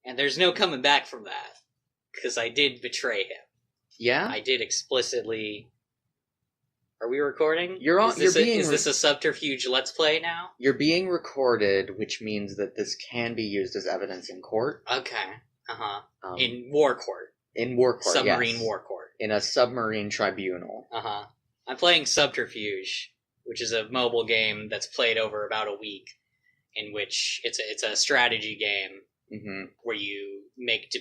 And there's no coming back from that. Because I did betray him. Yeah? I did explicitly... Are we recording? Is this a subterfuge Let's Play now? You're being recorded, which means that this can be used as evidence in court. Okay. Uh-huh. In war court. In war court, Submarine war court. In a submarine tribunal. Uh-huh. I'm playing Subterfuge, which is a mobile game that's played over about a week, in which it's a strategy game where you make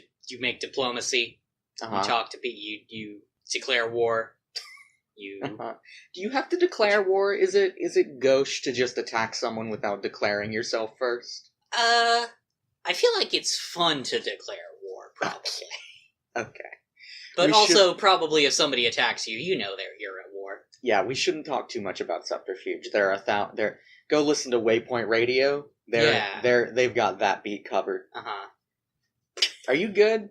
diplomacy, you talk to people, you declare war. Do you have to declare war? Is it gauche to just attack someone without declaring yourself first? I feel like it's fun to declare war, probably. Okay. But probably if somebody attacks you, you know you're at war. Yeah, we shouldn't talk too much about Subterfuge. Go listen to Waypoint Radio. They've got that beat covered. Are you good?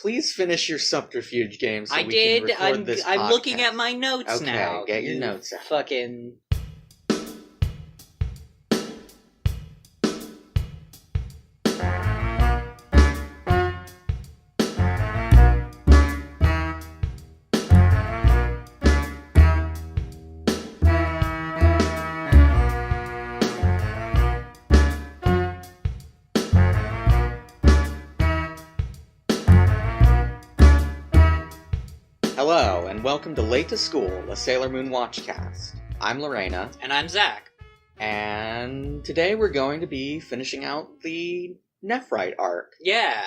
Please finish your Subterfuge game so we can record this podcast. I'm looking at my notes now. Okay, get your notes out. Fucking... Hello, and welcome to Late to School, a Sailor Moon Watchcast. I'm Lorena. And I'm Zach. And today we're going to be finishing out the Nephrite arc. Yeah.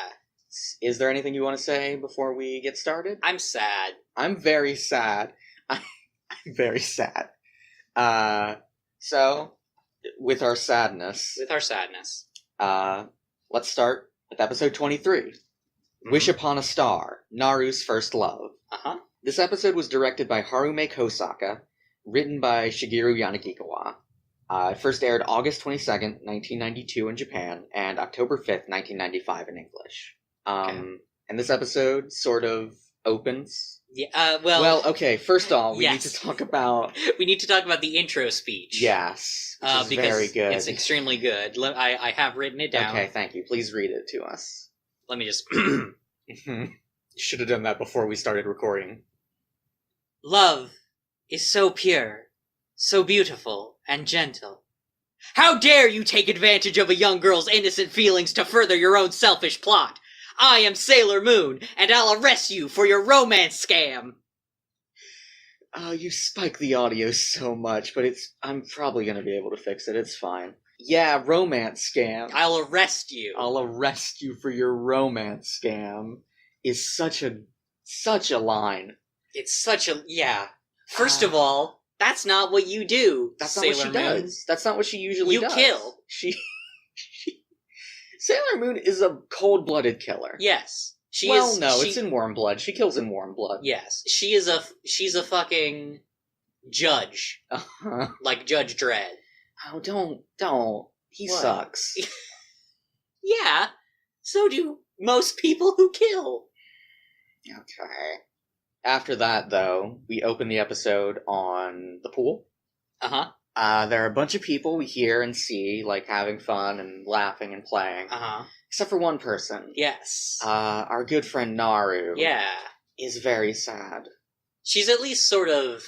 Is there anything you want to say before we get started? I'm sad. I'm very sad. I'm very sad. So, with our sadness... let's start with episode 23. Wish Upon a Star, Naru's First Love. This episode was directed by Harume Kosaka, written by Shigeru Yanagikawa. It first aired August 22nd, 1992 in Japan, and October 5th, 1995 in English. And this episode sort of opens... Yeah, okay, first off, we need to talk about... We need to talk about the intro speech. Yes, which is very good. It's extremely good. I have written it down. Okay, thank you. Please read it to us. Let me just... You should have done that before we started recording. Love is so pure, so beautiful, and gentle. How dare you take advantage of a young girl's innocent feelings to further your own selfish plot? I am Sailor Moon, and I'll arrest you for your romance scam! Oh, you spike the audio so much, but I'm probably gonna be able to fix it, it's fine. Yeah, romance scam. I'll arrest you. I'll arrest you for your romance scam is such a line. It's such a... Yeah. First of all, that's not what you do, That's not Sailor what she Moon. does. That's not what she usually does. You kill. Sailor Moon is a cold-blooded killer. Yes. It's in warm blood. She kills in warm blood. Yes. She's a fucking judge. Like Judge Dredd. Oh, don't. He sucks. Yeah. So do most people who kill. Okay. After that, though, we open the episode on the pool. There are a bunch of people we hear and see, like, having fun and laughing and playing. Except for one person. Yes. Our good friend Naru. Yeah. Is very sad. She's at least sort of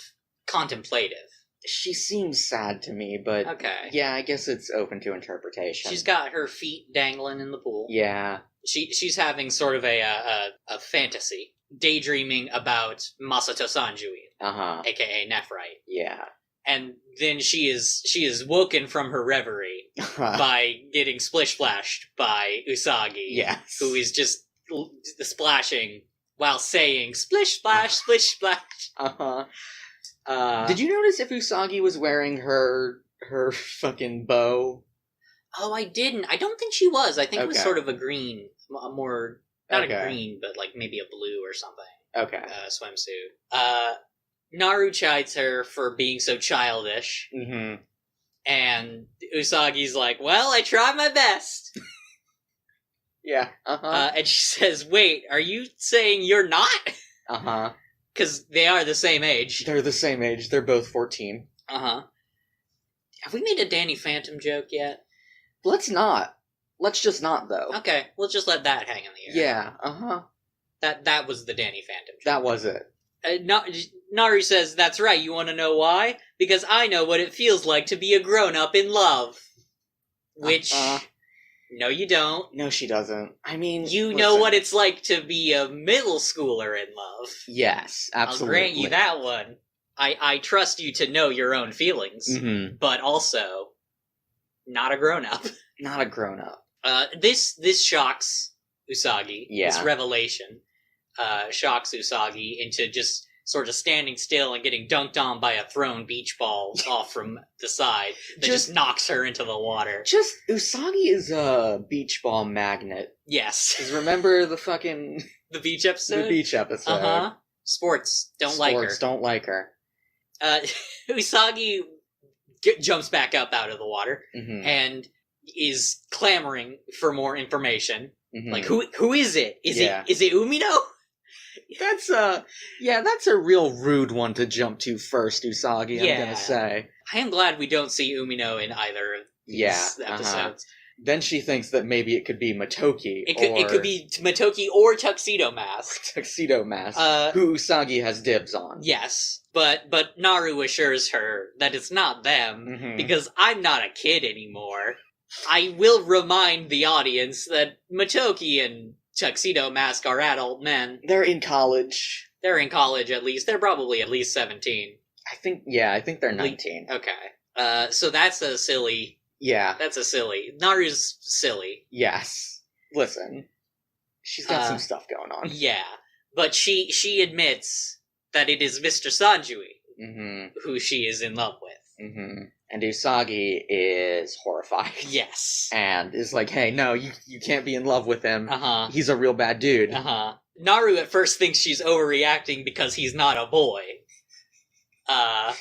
contemplative. She seems sad to me, but... Okay. Yeah, I guess it's open to interpretation. She's got her feet dangling in the pool. Yeah. She's having sort of a fantasy. Daydreaming about Masato Sanjui, aka Nephrite. Yeah. And then she is woken from her reverie by getting splish-splashed by Usagi. Yes. Who is just splashing while saying, splish-splash, splish-splash. Did you notice if Usagi was wearing her fucking bow? Oh, I didn't. I don't think she was. I think it was sort of a green, more... Not a green, but like maybe a blue or something. Okay. Swimsuit. Naru chides her for being so childish. And Usagi's like, well, I tried my best. Yeah. And she says, wait, are you saying you're not? Because they are the same age. They're the same age. They're both 14. Have we made a Danny Phantom joke yet? Let's not. Let's just not, though. Okay, we'll just let that hang in the air. Yeah, uh-huh. That was the Danny Phantom. That was it. Naru says, that's right, you want to know why? Because I know what it feels like to be a grown-up in love. Which, no you don't. No, she doesn't. I mean, You know what it's like to be a middle schooler in love. Yes, absolutely. I'll grant you that one. I trust you to know your own feelings, but also, not a grown-up. Not a grown-up. This shocks Usagi. Yeah. This revelation shocks Usagi into just sort of standing still and getting dunked on by a thrown beach ball off from the side that just knocks her into the water. Usagi is a beach ball magnet. Yes. 'Cause remember the fucking... The beach episode? The beach episode. Uh-huh. Sports don't like her. Sports don't like her. Usagi jumps back up out of the water and is clamoring for more information. Like, who is it? Is it Umino? That's a real rude one to jump to first, Usagi, I'm gonna say. I am glad we don't see Umino in either of these episodes. Then she thinks that maybe it could be Motoki. It could be Motoki or Tuxedo Mask. Tuxedo Mask, who Usagi has dibs on. Yes, but Naru assures her that it's not them, because I'm not a kid anymore. I will remind the audience that Motoki and Tuxedo Mask are adult men. They're in college. They're in college, at least. They're probably at least 17. I think they're 19. Okay. So that's a silly... Yeah. That's a silly... Naru's silly. Yes. Listen. She's got some stuff going on. Yeah. But she admits that it is Mr. Sanjui who she is in love with. And Usagi is horrified. Yes. And is like, hey, no, you can't be in love with him. He's a real bad dude. Naru at first thinks she's overreacting because he's not a boy. I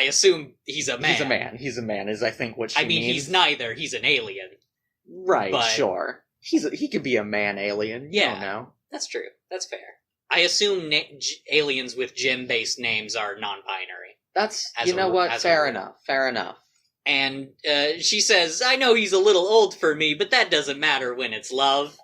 assume he's a man. He's a man, is I think what she means. He's neither. He's an alien. Right, but, sure. He could be a man alien. You don't know. That's true. That's fair. I assume aliens with gem-based names are non-binary. Fair enough. And she says, I know he's a little old for me, but that doesn't matter when it's love.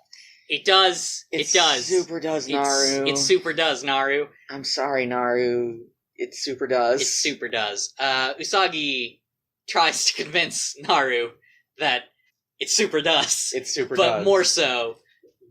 It does. It does. Super does, Naru. It super does, Naru. I'm sorry, Naru. It super does. It super does. Usagi tries to convince Naru that it super does. It super does. But more so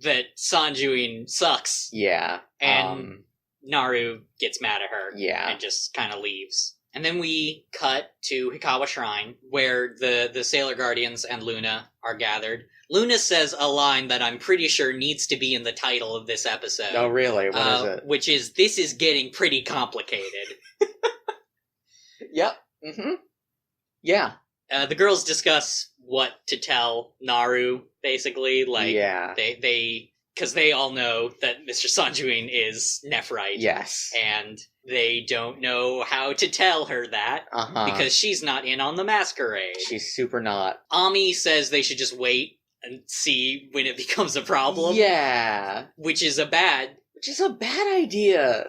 that Sanjuin sucks. Yeah. And Naru gets mad at her. Yeah. And just kind of leaves. And then we cut to Hikawa Shrine, where the Sailor Guardians and Luna are gathered. Luna says a line that I'm pretty sure needs to be in the title of this episode. Oh, really? What is it? Which is, this is getting pretty complicated. Yep. Yeah. The girls discuss what to tell Naru, basically. Because they all know that Mr. Sanjuin is Nephrite. Yes. And they don't know how to tell her that, because she's not in on the masquerade. She's super not. Ami says they should just wait and see when it becomes a problem. Yeah. Which is a bad idea.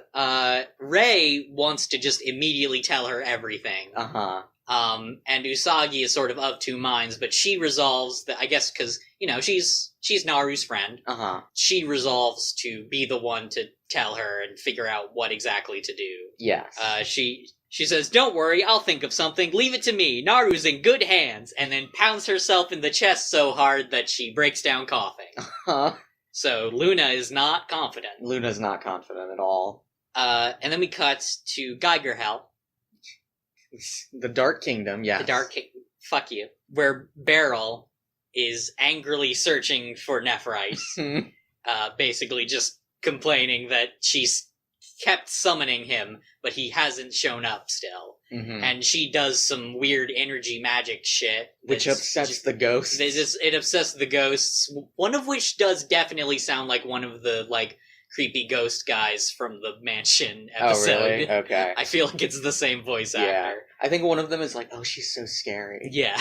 Rei wants to just immediately tell her everything. And Usagi is sort of two minds, but she resolves that, I guess, because, she's Naru's friend. She resolves to be the one to tell her and figure out what exactly to do. Yes. She says, don't worry, I'll think of something, leave it to me, Naru's in good hands, and then pounds herself in the chest so hard that she breaks down coughing. So Luna is not confident. Luna's not confident at all. And then we cut to Geiger Hell. The Dark Kingdom, yes. The Dark Kingdom. Fuck you. Where Beryl is angrily searching for Nephrite. Basically just complaining that she's kept summoning him, but he hasn't shown up still. And she does some weird energy magic shit. Which upsets the ghosts. It upsets the ghosts. One of which does definitely sound like one of the, creepy ghost guys from the Mansion episode. Oh, really? Okay. I feel like it's the same voice actor. I think one of them is like, oh, she's so scary. Yeah.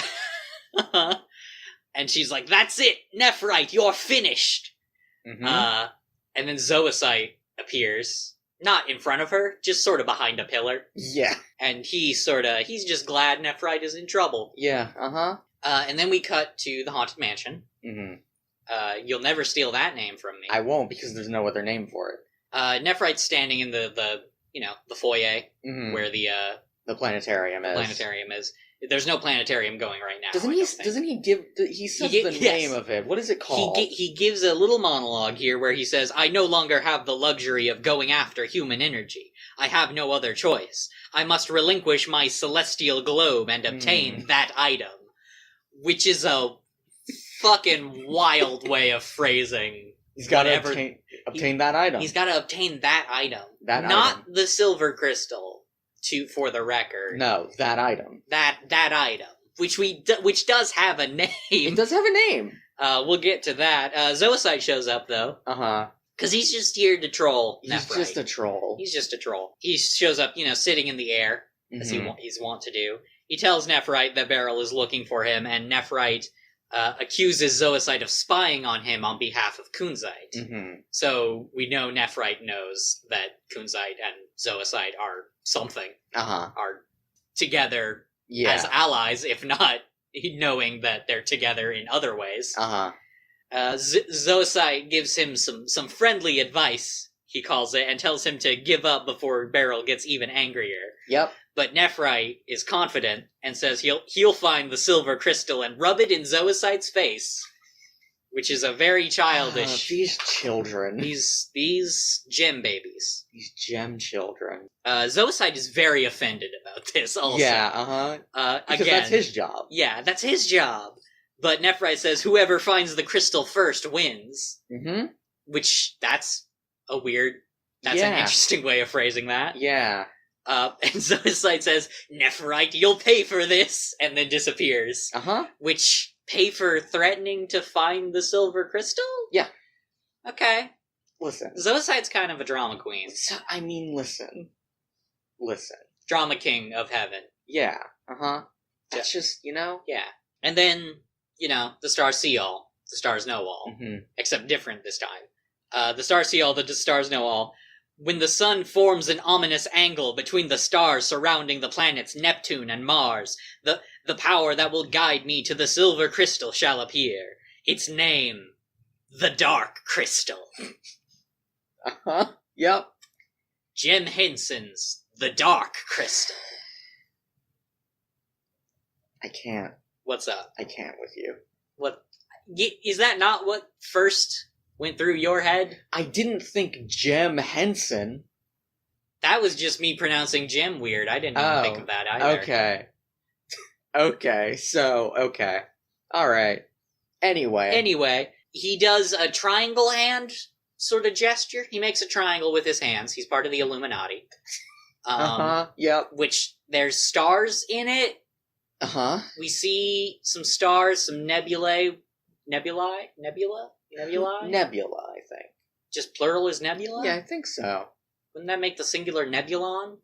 And she's like, that's it, Nephrite, you're finished. And then Zoisite appears, not in front of her, just sort of behind a pillar. Yeah. And he's just glad Nephrite is in trouble. Yeah, And then we cut to the Haunted Mansion. Mm-hmm. You'll never steal that name from me. I won't, because there's no other name for it. Nephrite's standing in the foyer where the planetarium is. Planetarium is. There's no planetarium going right now. Doesn't he give? He says the name of it. What is it called? He gives a little monologue here where he says, "I no longer have the luxury of going after human energy. I have no other choice. I must relinquish my celestial globe and obtain that item," which is a fucking wild way of phrasing. He's got to obtain that item. He's got to obtain that item, not item. The silver crystal. For the record, no, that item. That item, which does have a name. It does have a name. We'll get to that. Zoisite shows up though. Because he's just here to troll. He's just a troll. He's just a troll. He shows up, sitting in the air as he's wont to do. He tells Nephrite that Beryl is looking for him, and Nephrite accuses Zoisite of spying on him on behalf of Kunzite. So we know Nephrite knows that Kunzite and Zoisite are something. Are together as allies, if not knowing that they're together in other ways. Zoisite gives him some friendly advice, he calls it, and tells him to give up before Beryl gets even angrier. Yep. But Nephrite is confident and says he'll find the silver crystal and rub it in Zoisite's face, which is a very childish. These children. These gem babies. These gem children. Zoisite is very offended about this. Also, yeah, because again, that's his job. Yeah, that's his job. But Nephrite says whoever finds the crystal first wins. Which that's an interesting way of phrasing that. Yeah. And Zoisite says, "Nephrite, you'll pay for this," and then disappears. Which, pay for threatening to find the silver crystal? Yeah. Okay. Listen. Zoisite's kind of a drama queen. So, I mean, listen. Drama king of heaven. Yeah. That's just, Yeah. And then, the stars see all. The stars know all. Except different this time. The stars see all, the stars know all. When the sun forms an ominous angle between the stars surrounding the planets Neptune and Mars, the power that will guide me to the silver crystal shall appear. Its name, the Dark Crystal. Yep. Jim Henson's The Dark Crystal. I can't. What's up? I can't with you. What? Is that not what first went through your head? I didn't think Jim Henson. That was just me pronouncing Jim weird. I didn't even think of that either. Okay. Okay. Alright. Anyway, he does a triangle hand sort of gesture. He makes a triangle with his hands. He's part of the Illuminati. Yep. Which, there's stars in it. We see some stars, some nebulae. Nebula, I think. Just plural is nebula? Yeah, I think so. Wouldn't that make the singular nebulon?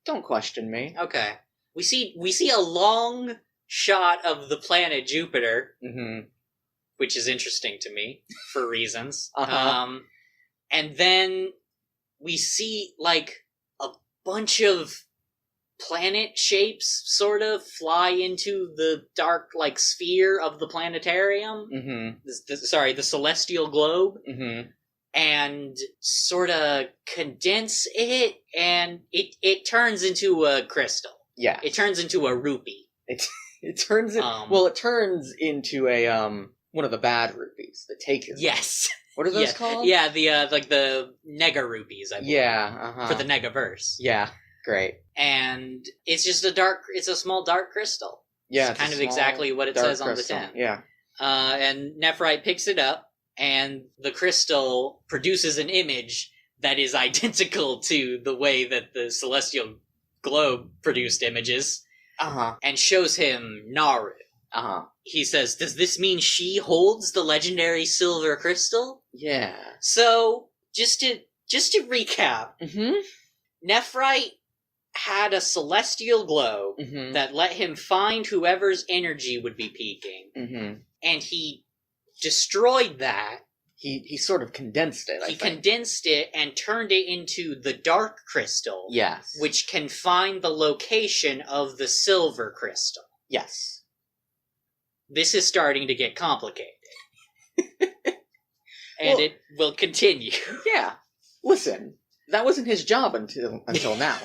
Don't question me. Okay. We see a long shot of the planet Jupiter, which is interesting to me for reasons. And then we see like a bunch of planet shapes sort of fly into the dark like sphere of the planetarium. The celestial globe. And sort of condense it, and it turns into a crystal. Yeah. It turns into a rupee. It turns it turns into a one of the bad rupees. The take is. Yes. What are those called? Yeah, the nega rupees, I believe. Yeah, for the negaverse. Yeah, great. And it's just it's a small dark crystal. Yeah, it's kind of exactly what it says on the tin. Yeah. And Nephrite picks it up, and the crystal produces an image that is identical to the way that the celestial globe produced images. And shows him Naru. He says, "Does this mean she holds the legendary silver crystal?" Yeah. So, just to recap, Nephrite had a celestial globe that let him find whoever's energy would be peaking, and he destroyed that. He sort of condensed it, I think. Condensed it and turned it into the dark crystal. Yes. Which can find the location of the silver crystal. Yes. this is starting to get complicated. And it will continue. Yeah. Listen, that wasn't his job until now.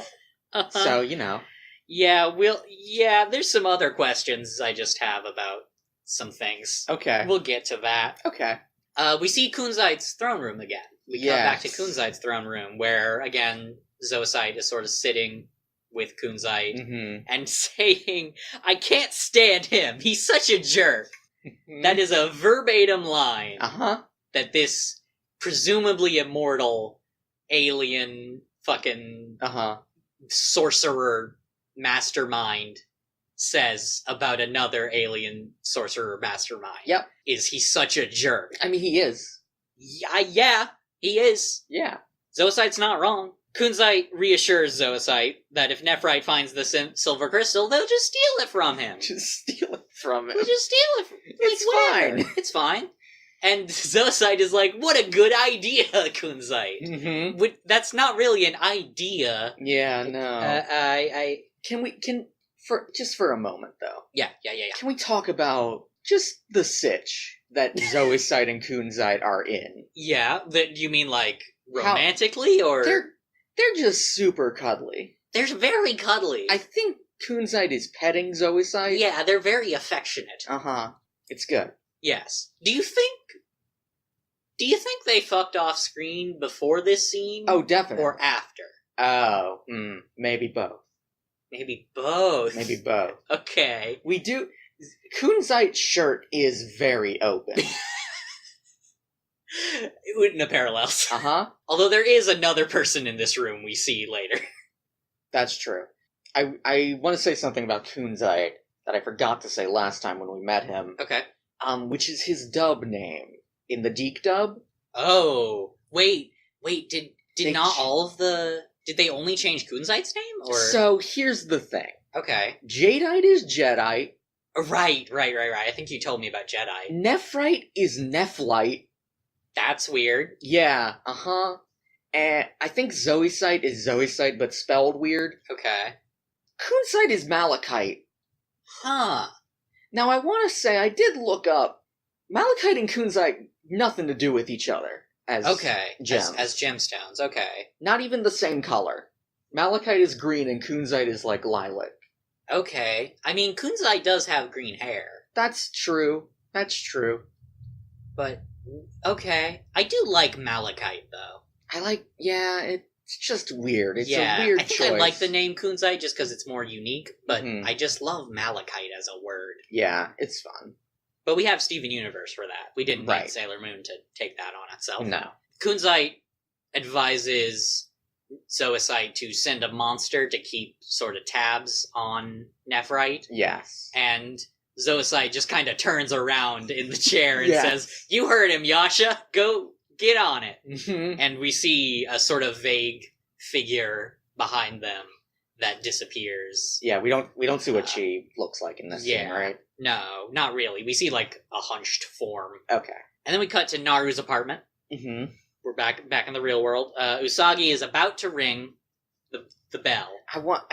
So, Yeah, there's some other questions I just have about some things. Okay. We'll get to that. Okay. We see Kunzite's throne room again. We come back to Kunzite's throne room, where, again, Zoisite is sort of sitting with Kunzite and saying, I can't stand him. He's such a jerk. That is a verbatim line that this presumably immortal alien fucking sorcerer mastermind says about another alien sorcerer mastermind. Yep. Is he such a jerk? I mean, he is. Yeah, he is. Yeah. Zoisite's not wrong. Kunzite reassures Zoisite that if Nephrite finds the silver crystal, they'll just steal it from him. Just steal it from him. We'll just steal it. It's fine. It's fine. And Zoisite is like, what a good idea, Kunzite. That's not really an idea. Yeah, no. For a moment, though. Yeah. Can we talk about just the sitch that Zoisite and Kunzite are in? Yeah, you mean like romantically, or they're just super cuddly. They're very cuddly. I think Kunzite is petting Zoisite. Yeah, they're very affectionate. It's good. Yes. Do you think they fucked off screen before this scene? Oh, definitely. Or after? Oh, maybe both. Maybe both. Okay. We do. Kunzite's shirt is very open. No parallels. Although there is another person in this room we see later. That's true. I want to say something about Kunzite that I forgot to say last time when we met him. Okay. Which is his dub name in the Deke dub. Oh, wait, did they only change Kunzite's name, or? So here's the thing. Okay. Jadeite is Jedi. Right. I think you told me about Jedi. Nephrite is Nephlite. That's weird. Yeah, And I think Zoisite is Zoisite, but spelled weird. Okay. Kunzite is Malachite. Huh. Now, I want to say, I did look up, Malachite and Kunzite, nothing to do with each other as gems. As gemstones, okay. Not even the same color. Malachite is green and Kunzite is like lilac. Okay. I mean, Kunzite does have green hair. That's true. But, okay. I do like Malachite, though. It's just weird. It's a weird choice. I like the name Kunzite just because it's more unique, but I just love Malachite as a word. Yeah, it's fun. But we have Steven Universe for that. We didn't need Sailor Moon to take that on itself. No. Kunzite advises Zoisite to send a monster to keep sort of tabs on Nephrite. Yes. And Zoisite just kind of turns around in the chair and says, "You heard him, Yasha. Go get on it." And we see a sort of vague figure behind them that disappears. Yeah, we don't see what she looks like in this scene, right? No, not really. We see like a hunched form. Okay. And then we cut to Naru's apartment. We're back in the real world. Usagi is about to ring the bell. I want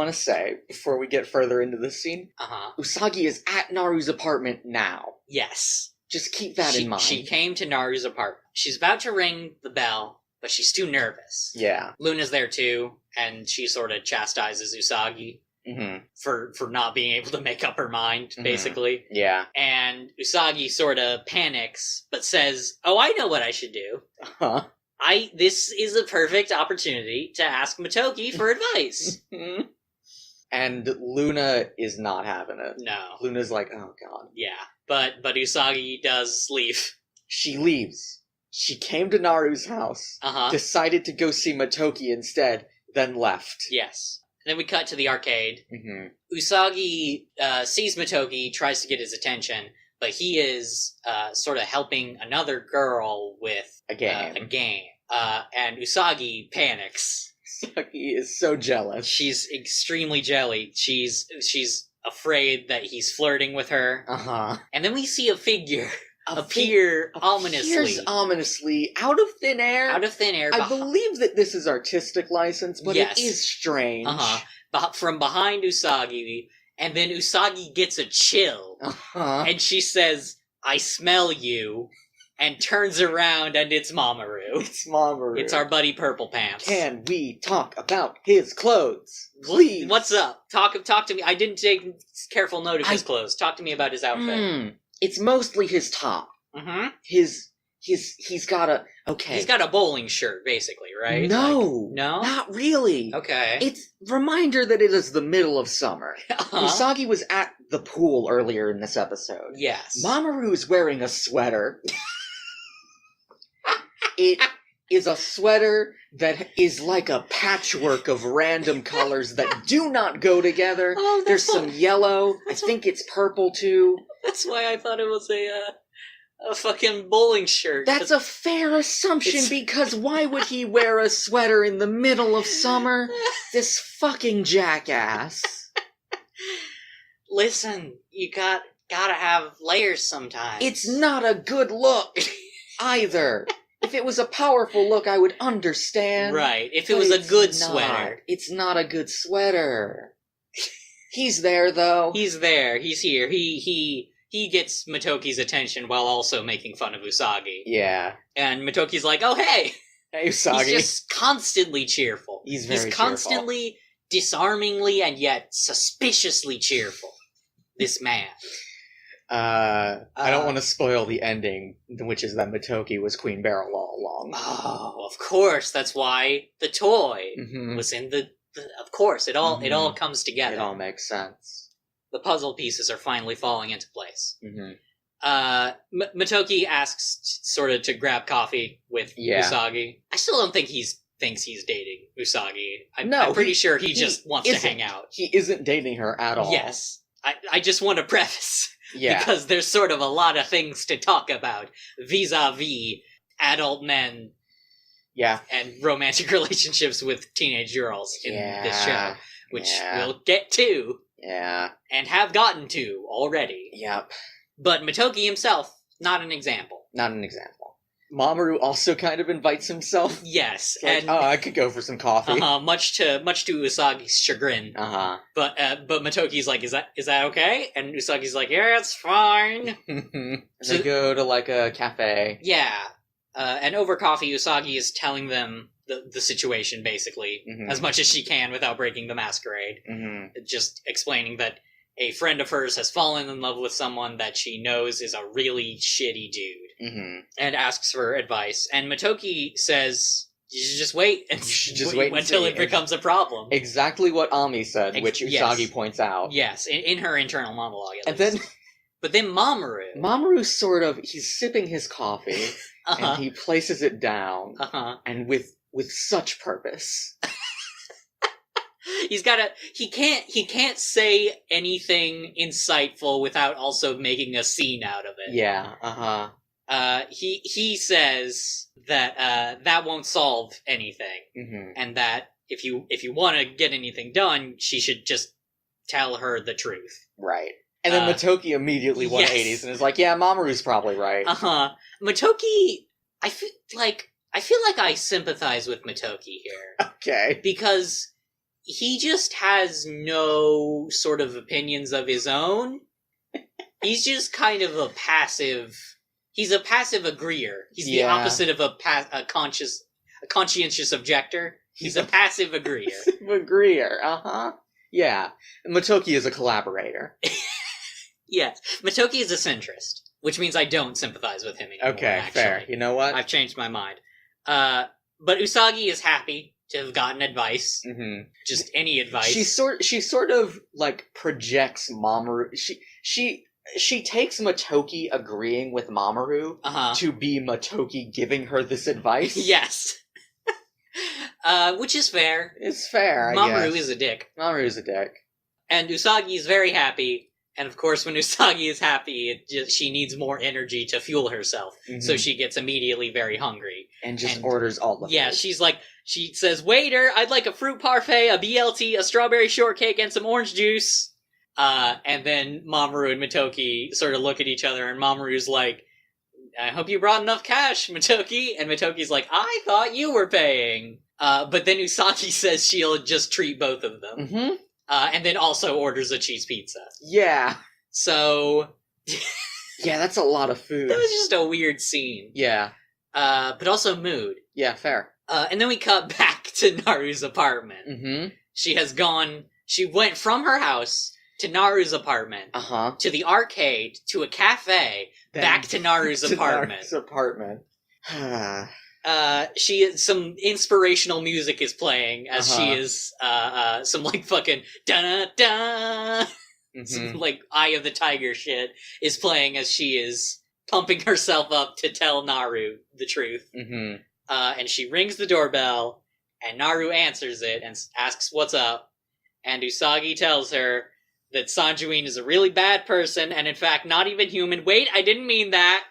to say, before we get further into this scene, Usagi is at Naru's apartment now. Yes. Just keep that in mind. She came to Naru's apartment. She's about to ring the bell, but she's too nervous. Yeah. Luna's there too, and she sort of chastises Usagi for not being able to make up her mind, basically. Yeah. And Usagi sort of panics, but says, "Oh, I know what I should do. This is a perfect opportunity to ask Motoki for advice." And Luna is not having it. No. Luna's like, oh god. Yeah. But Usagi does leave. She leaves. She came to Naru's house, decided to go see Motoki instead, then left. Yes. And then we cut to the arcade. Usagi sees Motoki, tries to get his attention, but he is sort of helping another girl with a game. And Usagi panics. Usagi is so jealous. She's extremely jelly. She's afraid that he's flirting with her. And then we see a figure appears ominously out of thin air. I believe that this is artistic license, but it is strange. From behind Usagi, and then Usagi gets a chill, and she says, "I smell you," and turns around, and it's Mamoru. It's Mamoru. It's our buddy Purple Pants. Can we talk about his clothes, please? What's up? Talk to me. I didn't take careful note of his clothes. Talk to me about his outfit. It's mostly his top. Mm-hmm. He's got a... Okay. He's got a bowling shirt, basically, right? No. No? Not really. Okay. It's reminder that it is the middle of summer. Usagi was at the pool earlier in this episode. Yes. Mamoru's wearing a sweater. It is a sweater that is like a patchwork of random colors that do not go together. Oh, There's some yellow. I think it's purple, too. That's why I thought it was a fucking bowling shirt. That's a fair assumption, because why would he wear a sweater in the middle of summer? This fucking jackass. Listen, you gotta have layers sometimes. It's not a good look, either. If it was a powerful look, I would understand. Right, if it was a good sweater. It's not a good sweater. He's there, though. He's there, he's here, he gets Motoki's attention while also making fun of Usagi. Yeah. And Motoki's like, oh hey! Hey, Usagi. He's just constantly cheerful. He's very He's constantly, disarmingly, and yet suspiciously cheerful. This man. I don't want to spoil the ending, which is that Motoki was Queen Beryl all along. Oh, of course. That's why the toy was in the... Of course, it all comes together. It all makes sense. The puzzle pieces are finally falling into place. Mm-hmm. Motoki asks sort of to grab coffee with Usagi. I still don't think he thinks he's dating Usagi. I'm pretty sure he just wants to hang out. He isn't dating her at all. Yes. I just want to preface... Yeah. Because there's sort of a lot of things to talk about vis-a-vis adult men and romantic relationships with teenage girls in this show, which we'll get to and have gotten to already. Yep. But Motoki himself, not an example. Not an example. Mamoru also kind of invites himself. Yes. Like, I could go for some coffee. Much to Usagi's chagrin. But Motoki's like, is that okay? And Usagi's like, yeah, it's fine. They go to like a cafe. Yeah. And over coffee, Usagi is telling them the situation, basically, as much as she can without breaking the masquerade. Just explaining that a friend of hers has fallen in love with someone that she knows is a really shitty dude, and asks for advice. And Motoki says, you should just wait and wait until it becomes a problem. Exactly what Ami said, which Usagi points out. Yes, in her internal monologue, at least. But then Mamoru sort of, he's sipping his coffee, and he places it down, and with such purpose. He can't say anything insightful without also making a scene out of it. Yeah, he says that that won't solve anything, and that if you want to get anything done, she should just tell her the truth. Right. And then Motoki immediately 180s and is like, yeah, Mamoru's probably right. Motoki, I feel like I sympathize with Motoki here. Okay. Because he just has no sort of opinions of his own. He's just kind of a passive... He's a passive agreeer. He's the opposite of a conscientious objector. He's a passive agreeer. Passive agreeer, Yeah. Motoki is a collaborator. Yes. Motoki is a centrist, which means I don't sympathize with him anymore, Okay, actually. fair. You know what? I've changed my mind. But Usagi is happy to have gotten advice. Just any advice. She sort of, like, projects Mamoru... She takes Motoki agreeing with Mamoru to be Motoki giving her this advice. Yes. Which is fair. It's fair, I guess. Mamoru is a dick. Mamoru is a dick. And Usagi is very happy. And of course, when Usagi is happy, she needs more energy to fuel herself. So she gets immediately very hungry. And orders all the food. Yeah, she says, waiter, I'd like a fruit parfait, a BLT, a strawberry shortcake, and some orange juice. And then Mamoru and Motoki sort of look at each other, and Mamoru's like, I hope you brought enough cash, Motoki. And Motoki's like, I thought you were paying. But then Usagi says she'll just treat both of them. And then also orders a cheese pizza. Yeah. So... Yeah, that's a lot of food. That was just a weird scene. Yeah. But also mood. Yeah, fair. And then we cut back to Naru's apartment. Mm-hmm. She went from her house to Naru's apartment, to the arcade, to a cafe, then back to Naru's apartment. Naru's apartment. Some inspirational music is playing as she is, some like fucking da-da-da, some like Eye of the Tiger shit is playing as she is pumping herself up to tell Naru the truth. Mm-hmm. And she rings the doorbell, and Naru answers it and asks what's up, and Usagi tells her that Sanjuin is a really bad person, and in fact not even human. Wait, I didn't mean that.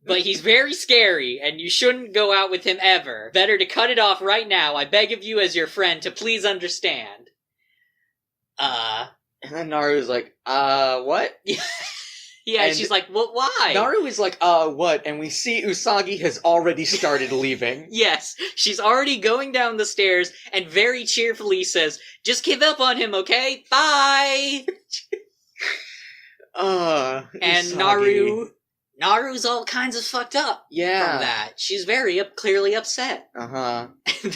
But he's very scary, and you shouldn't go out with him ever. Better to cut it off right now. I beg of you as your friend to please understand. And then Naru's like, what? Yeah, and she's like, well, why? Naru is like, what? And we see Usagi has already started leaving. Yes, she's already going down the stairs and very cheerfully says, just give up on him, okay? Bye! And Usagi. Naru's all kinds of fucked up from that. She's very clearly upset. And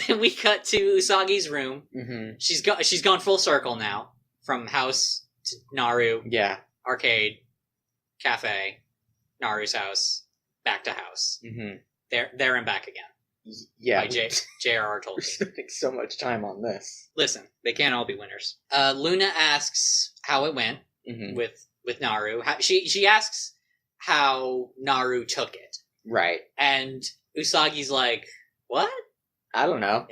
then we cut to Usagi's room. Mm-hmm. She's gone full circle now. From house to Naru. Yeah. Arcade. Cafe. Naru's house. Back to house. Mm-hmm. There and back again. Yeah. By J.R.R. Tolkien. We're spending so much time on this. Listen, they can't all be winners. Luna asks how it went with Naru. She asks how Naru took it. Right. And Usagi's like, what? I don't know.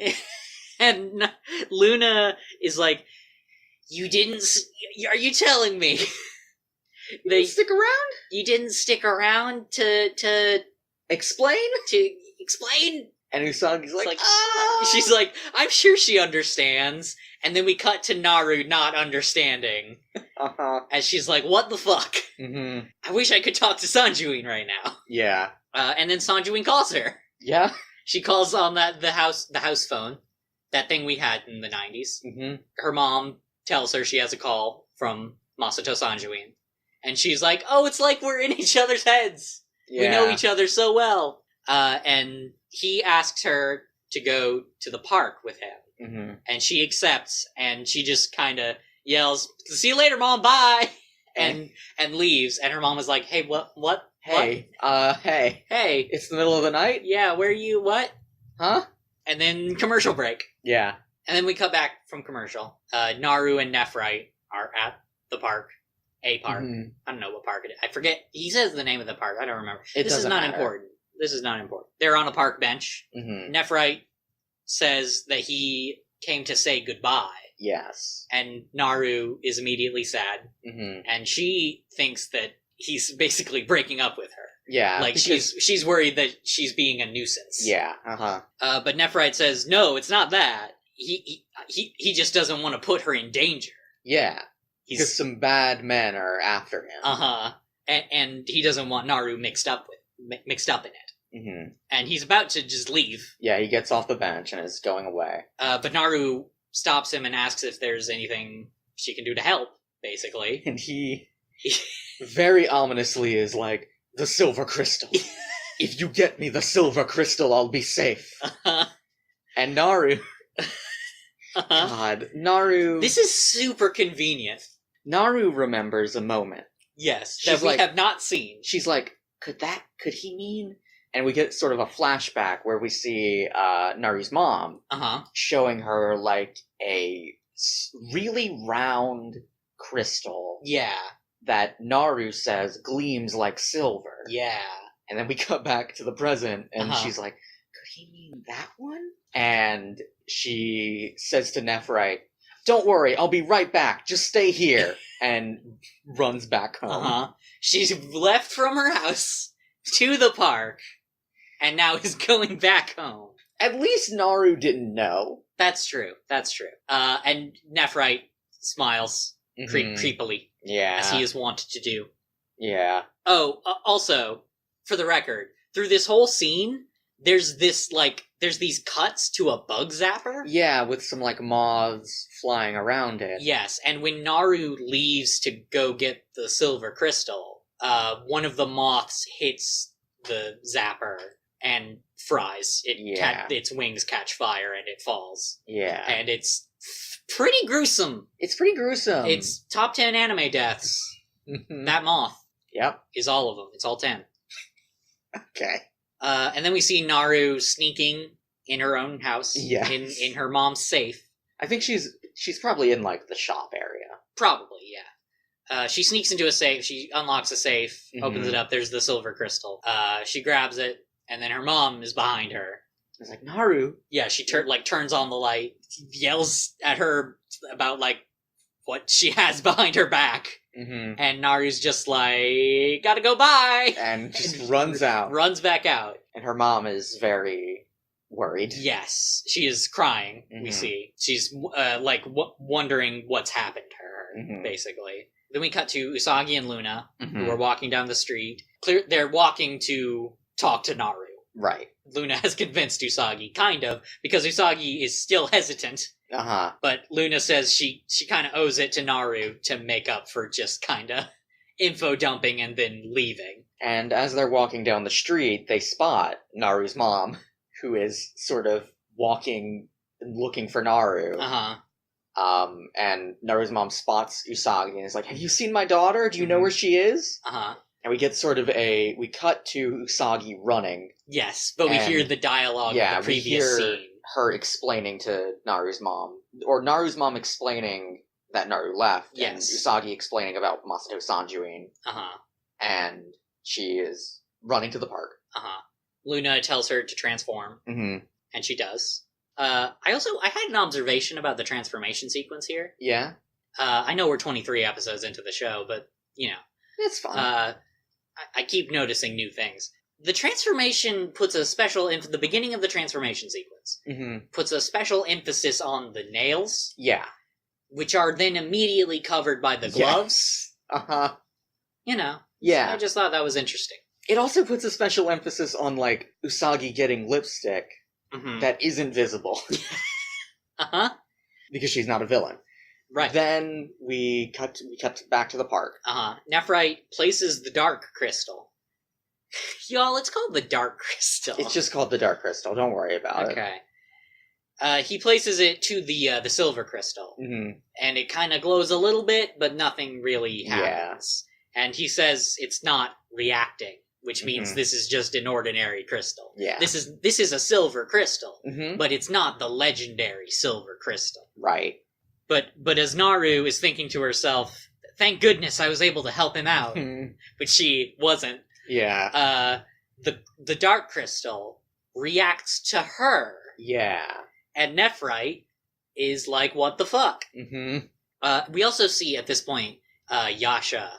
And Luna is like, are you telling me? You didn't stick around? You didn't stick around to explain? To explain? And Usagi's like, she's like, I'm sure she understands. And then we cut to Naru not understanding. As she's like, what the fuck? Mm-hmm. I wish I could talk to Sanjuin right now. Yeah. And then Sanjuin calls her. Yeah. She calls on the house phone. That thing we had in the 90s. Mm-hmm. Her mom tells her she has a call from Masato Sanjuin. And she's like, oh, it's like we're in each other's heads. Yeah. We know each other so well. And he asks her to go to the park with him. Mm-hmm. And she accepts, and she just kind of yells, see you later, Mom, bye! And leaves. And her mom is like, hey, what? Hey, Hey. It's the middle of the night? Yeah, where are you? What? Huh? And then commercial break. Yeah. And then we cut back from commercial. Naru and Nephrite are at the park. A park. Mm-hmm. I don't know what park it is. I forget. He says the name of the park. I don't remember. This is not important. This is not important. They're on a park bench. Mm-hmm. Nephrite says that he came to say goodbye. Yes. And Naru is immediately sad. Mm-hmm. And she thinks that he's basically breaking up with her. Yeah. Like, she's worried that she's being a nuisance. Yeah. But Nephrite says, no, it's not that. He just doesn't want to put her in danger. Yeah. Because some bad men are after him. And he doesn't want Naru mixed up in it. Mm-hmm. And he's about to just leave. Yeah, he gets off the bench and is going away. But Naru stops him and asks if there's anything she can do to help, basically. And he very ominously is like, the silver crystal. If you get me the silver crystal, I'll be safe. And Naru... God, Naru... This is super convenient. Naru remembers a moment. Yes, that we have not seen. She's like, could he mean... And we get sort of a flashback where we see Naru's mom showing her like a really round crystal. Yeah. That Naru says gleams like silver. Yeah. And then we cut back to the present and she's like, could he mean that one? And she says to Nephrite, don't worry, I'll be right back. Just stay here. And runs back home. She's left from her house to the park. And now is going back home. At least Naru didn't know. That's true. And Nephrite smiles creepily. Yeah. As he is wont to do. Yeah. Oh, also, for the record, through this whole scene, there's this there's these cuts to a bug zapper. Yeah, with some, like, moths flying around it. Yes, and when Naru leaves to go get the silver crystal, one of the moths hits the zapper and fries. Its wings catch fire and it falls. Yeah. And it's pretty gruesome. It's pretty gruesome. It's top 10 anime deaths. That moth. Yep. Is all of them. It's all 10. Okay. And then we see Naru sneaking in her own house. Yes. In her mom's safe. I think she's probably in, like, the shop area. Probably, yeah. She sneaks into a safe. She unlocks a safe, opens it up. There's the silver crystal. She grabs it, and then her mom is behind her. It's like, Naru. Yeah, she turns on the light, yells at her about, like, what she has behind her back. Mm-hmm. And Naru's just like, gotta go, bye! And just runs out. Runs back out. And her mom is very worried. Yes, she is crying, we see. She's, wondering what's happened to her, basically. Then we cut to Usagi and Luna, who are walking down the street. They're walking to talk to Naru. Right. Luna has convinced Usagi, kind of, because Usagi is still hesitant. Uh-huh. But Luna says she kind of owes it to Naru to make up for just kind of info dumping and then leaving. And as they're walking down the street, they spot Naru's mom, who is sort of walking and looking for Naru. Uh-huh. And Naru's mom spots Usagi and is like, have you seen my daughter? Do you know where she is? Uh-huh. And we get we cut to Usagi running. Yes, but we hear the dialogue of the previous scene. Her explaining to Naru's mom, or Naru's mom explaining that Naru left, yes. and Usagi explaining about Masato Sanjuin. Uh-huh. And she is running to the park. Uh-huh. Luna tells her to transform, and she does. I had an observation about the transformation sequence here. Yeah? I know we're 23 episodes into the show, but, you know. It's fine. I keep noticing new things. The transformation puts a special... the beginning of the transformation sequence puts a special emphasis on the nails. Yeah. Which are then immediately covered by the gloves. Yes. Uh-huh. You know. Yeah. So I just thought that was interesting. It also puts a special emphasis on, like, Usagi getting lipstick that isn't visible. Uh-huh. Because she's not a villain. Right. Then we cut back to the park. Uh-huh. Nephrite places the dark crystal. Y'all, it's called the dark crystal. It's just called the dark crystal. Don't worry about it. Okay. He places it to the silver crystal. And it kind of glows a little bit, but nothing really happens. Yeah. And he says it's not reacting, which means this is just an ordinary crystal. Yeah. This is a silver crystal, but it's not the legendary silver crystal. Right. But as Naru is thinking to herself, thank goodness I was able to help him out, but she wasn't. Yeah. The dark crystal reacts to her. Yeah. And Nephrite is like, what the fuck? We also see at this point Yasha,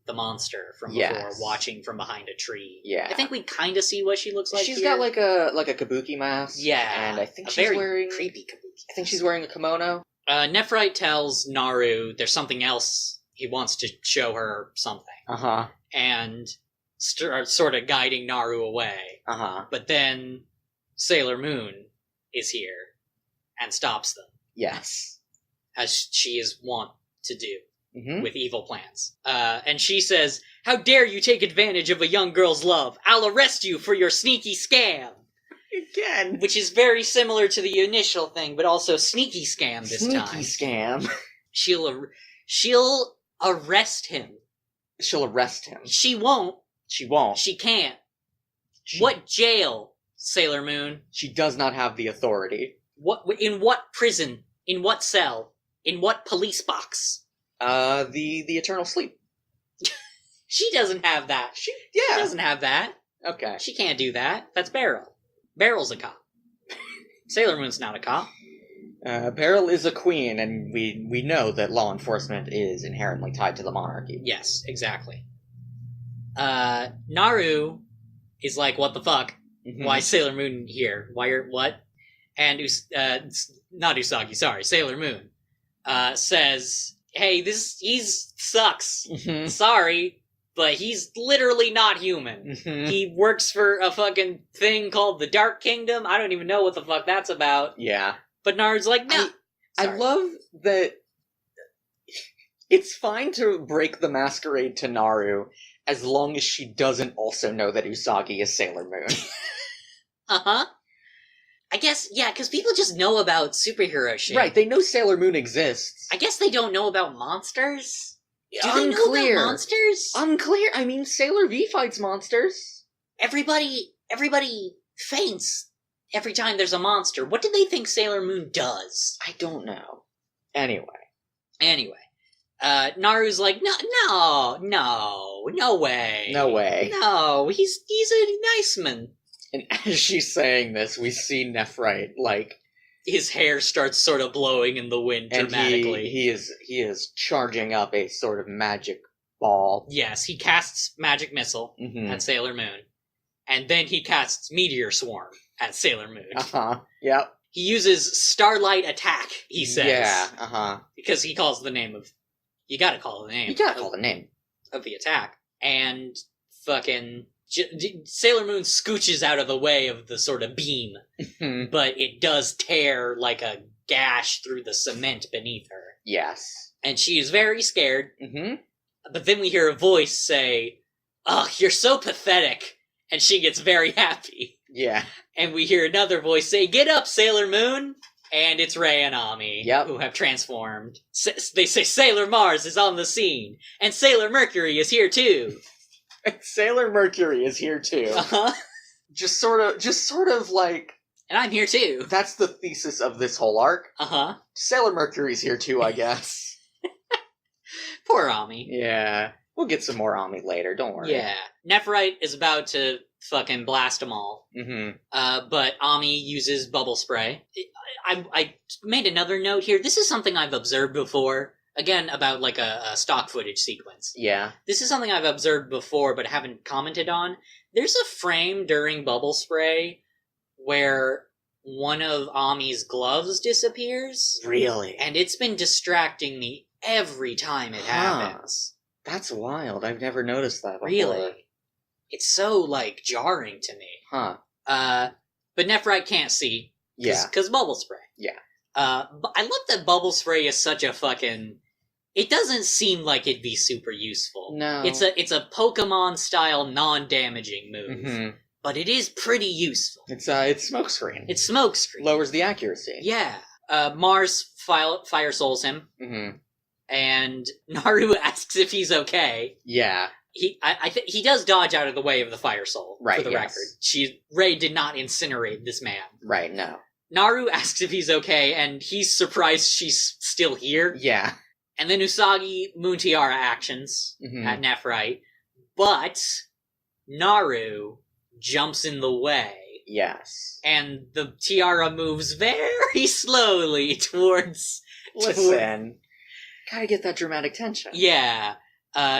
the monster from before, watching from behind a tree. Yeah. I think we kind of see what she looks like. She's got like a kabuki mask. Yeah. And I think she's wearing... creepy kabuki. I think she's wearing a kimono. Nephrite tells Naru there's something else he wants to show her something. Uh-huh. And starts sort of guiding Naru away. Uh-huh. But then Sailor Moon is here and stops them. Yes. As she is wont to do with evil plans. And she says, how dare you take advantage of a young girl's love? I'll arrest you for your sneaky scam. Again. Which is very similar to the initial thing, but also sneaky scam this time. Sneaky scam. She'll arrest him. She'll arrest him. She won't. She won't. She can't. What jail, Sailor Moon? She does not have the authority. In what prison? In what cell? In what police box? The Eternal Sleep. She doesn't have that. She doesn't have that. Okay. She can't do that. That's Beryl. Beryl's a cop. Sailor Moon's not a cop. Beryl is a queen, and we know that law enforcement is inherently tied to the monarchy. Yes, exactly. Naru is like, what the fuck? Why is Sailor Moon here? What? And not Usagi, sorry, Sailor Moon says, hey, he sucks. Sorry, but he's literally not human. Mhm. He works for a fucking thing called the Dark Kingdom. I don't even know what the fuck that's about. Yeah. But Naru's like, no. I love that it's fine to break the masquerade to Naru as long as she doesn't also know that Usagi is Sailor Moon. Uh-huh. I guess, yeah, because people just know about superhero shit. Right, they know Sailor Moon exists. I guess they don't know about monsters? Do Unclear. they know about monsters? Unclear. I mean, Sailor V fights monsters. Everybody faints every time there's a monster. What do they think Sailor Moon does? I don't know. Anyway. Naru's like, no way. No way. No, he's a nice man. And as she's saying this, we see Nephrite, like... His hair starts sort of blowing in the wind and dramatically. he is charging up a sort of magic ball. Yes, he casts Magic Missile at Sailor Moon. And then he casts Meteor Swarm at Sailor Moon. Uh-huh. Yep. He uses Starlight Attack, he says. Yeah, uh-huh. Because he calls the name of... You gotta call the name. You gotta call the name. Of the attack. And fucking... Sailor Moon scooches out of the way of the sort of beam. But it does tear like a gash through the cement beneath her. Yes. And she is very scared. Mm-hmm. But then we hear a voice say, "Oh, you're so pathetic." And she gets very happy. Yeah. And we hear another voice say, "Get up, Sailor Moon!" And it's Rei and Ami, who have transformed. They say Sailor Mars is on the scene, and Sailor Mercury is here too. Sailor Mercury is here too. Uh-huh. Just sort of like... And I'm here too. That's the thesis of this whole arc. Uh-huh. Sailor Mercury's here too, I guess. Poor Ami. Yeah. We'll get some more Ami later, don't worry. Yeah. Nephrite is about to fucking blast them all. Mm-hmm. But Ami uses bubble spray. I made another note here. This is something I've observed before. Again, about like a stock footage sequence. Yeah. This is something I've observed before but haven't commented on. There's a frame during bubble spray where one of Ami's gloves disappears. Really? And it's been distracting me every time it happens. That's wild. I've never noticed that before. Really? It's so, like, jarring to me. Huh. But Nephrite can't see. Yeah. Because bubble spray. Yeah. But I love that bubble spray is such a fucking... It doesn't seem like it'd be super useful. No. It's a Pokemon-style non-damaging move. Mm-hmm. But it is pretty useful. It's smokescreen. It's smokescreen. Lowers the accuracy. Yeah. Mars fire souls him. Mm-hmm. And Naru asks if he's okay. Yeah. I think he does dodge out of the way of the fire soul. Right, for the record. Rei did not incinerate this man. Right, no. Naru asks if he's okay, and he's surprised she's still here. Yeah. And then Usagi Moon Tiara actions at Nephrite, but Naru jumps in the way. Yes. And the tiara moves very slowly towards... Listen. Gotta get that dramatic tension. Yeah.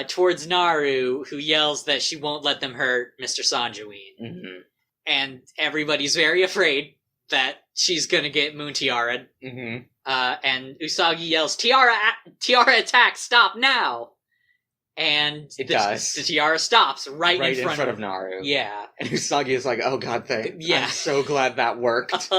Towards Naru, who yells that she won't let them hurt Mr. Sanjuin. Mm-hmm. And everybody's very afraid that she's gonna get Moon Tiara'd. Mm-hmm. And Usagi yells, Tiara attack, stop now! And it does. The tiara stops right in front of Naru. Yeah. And Usagi is like, oh god, I'm so glad that worked.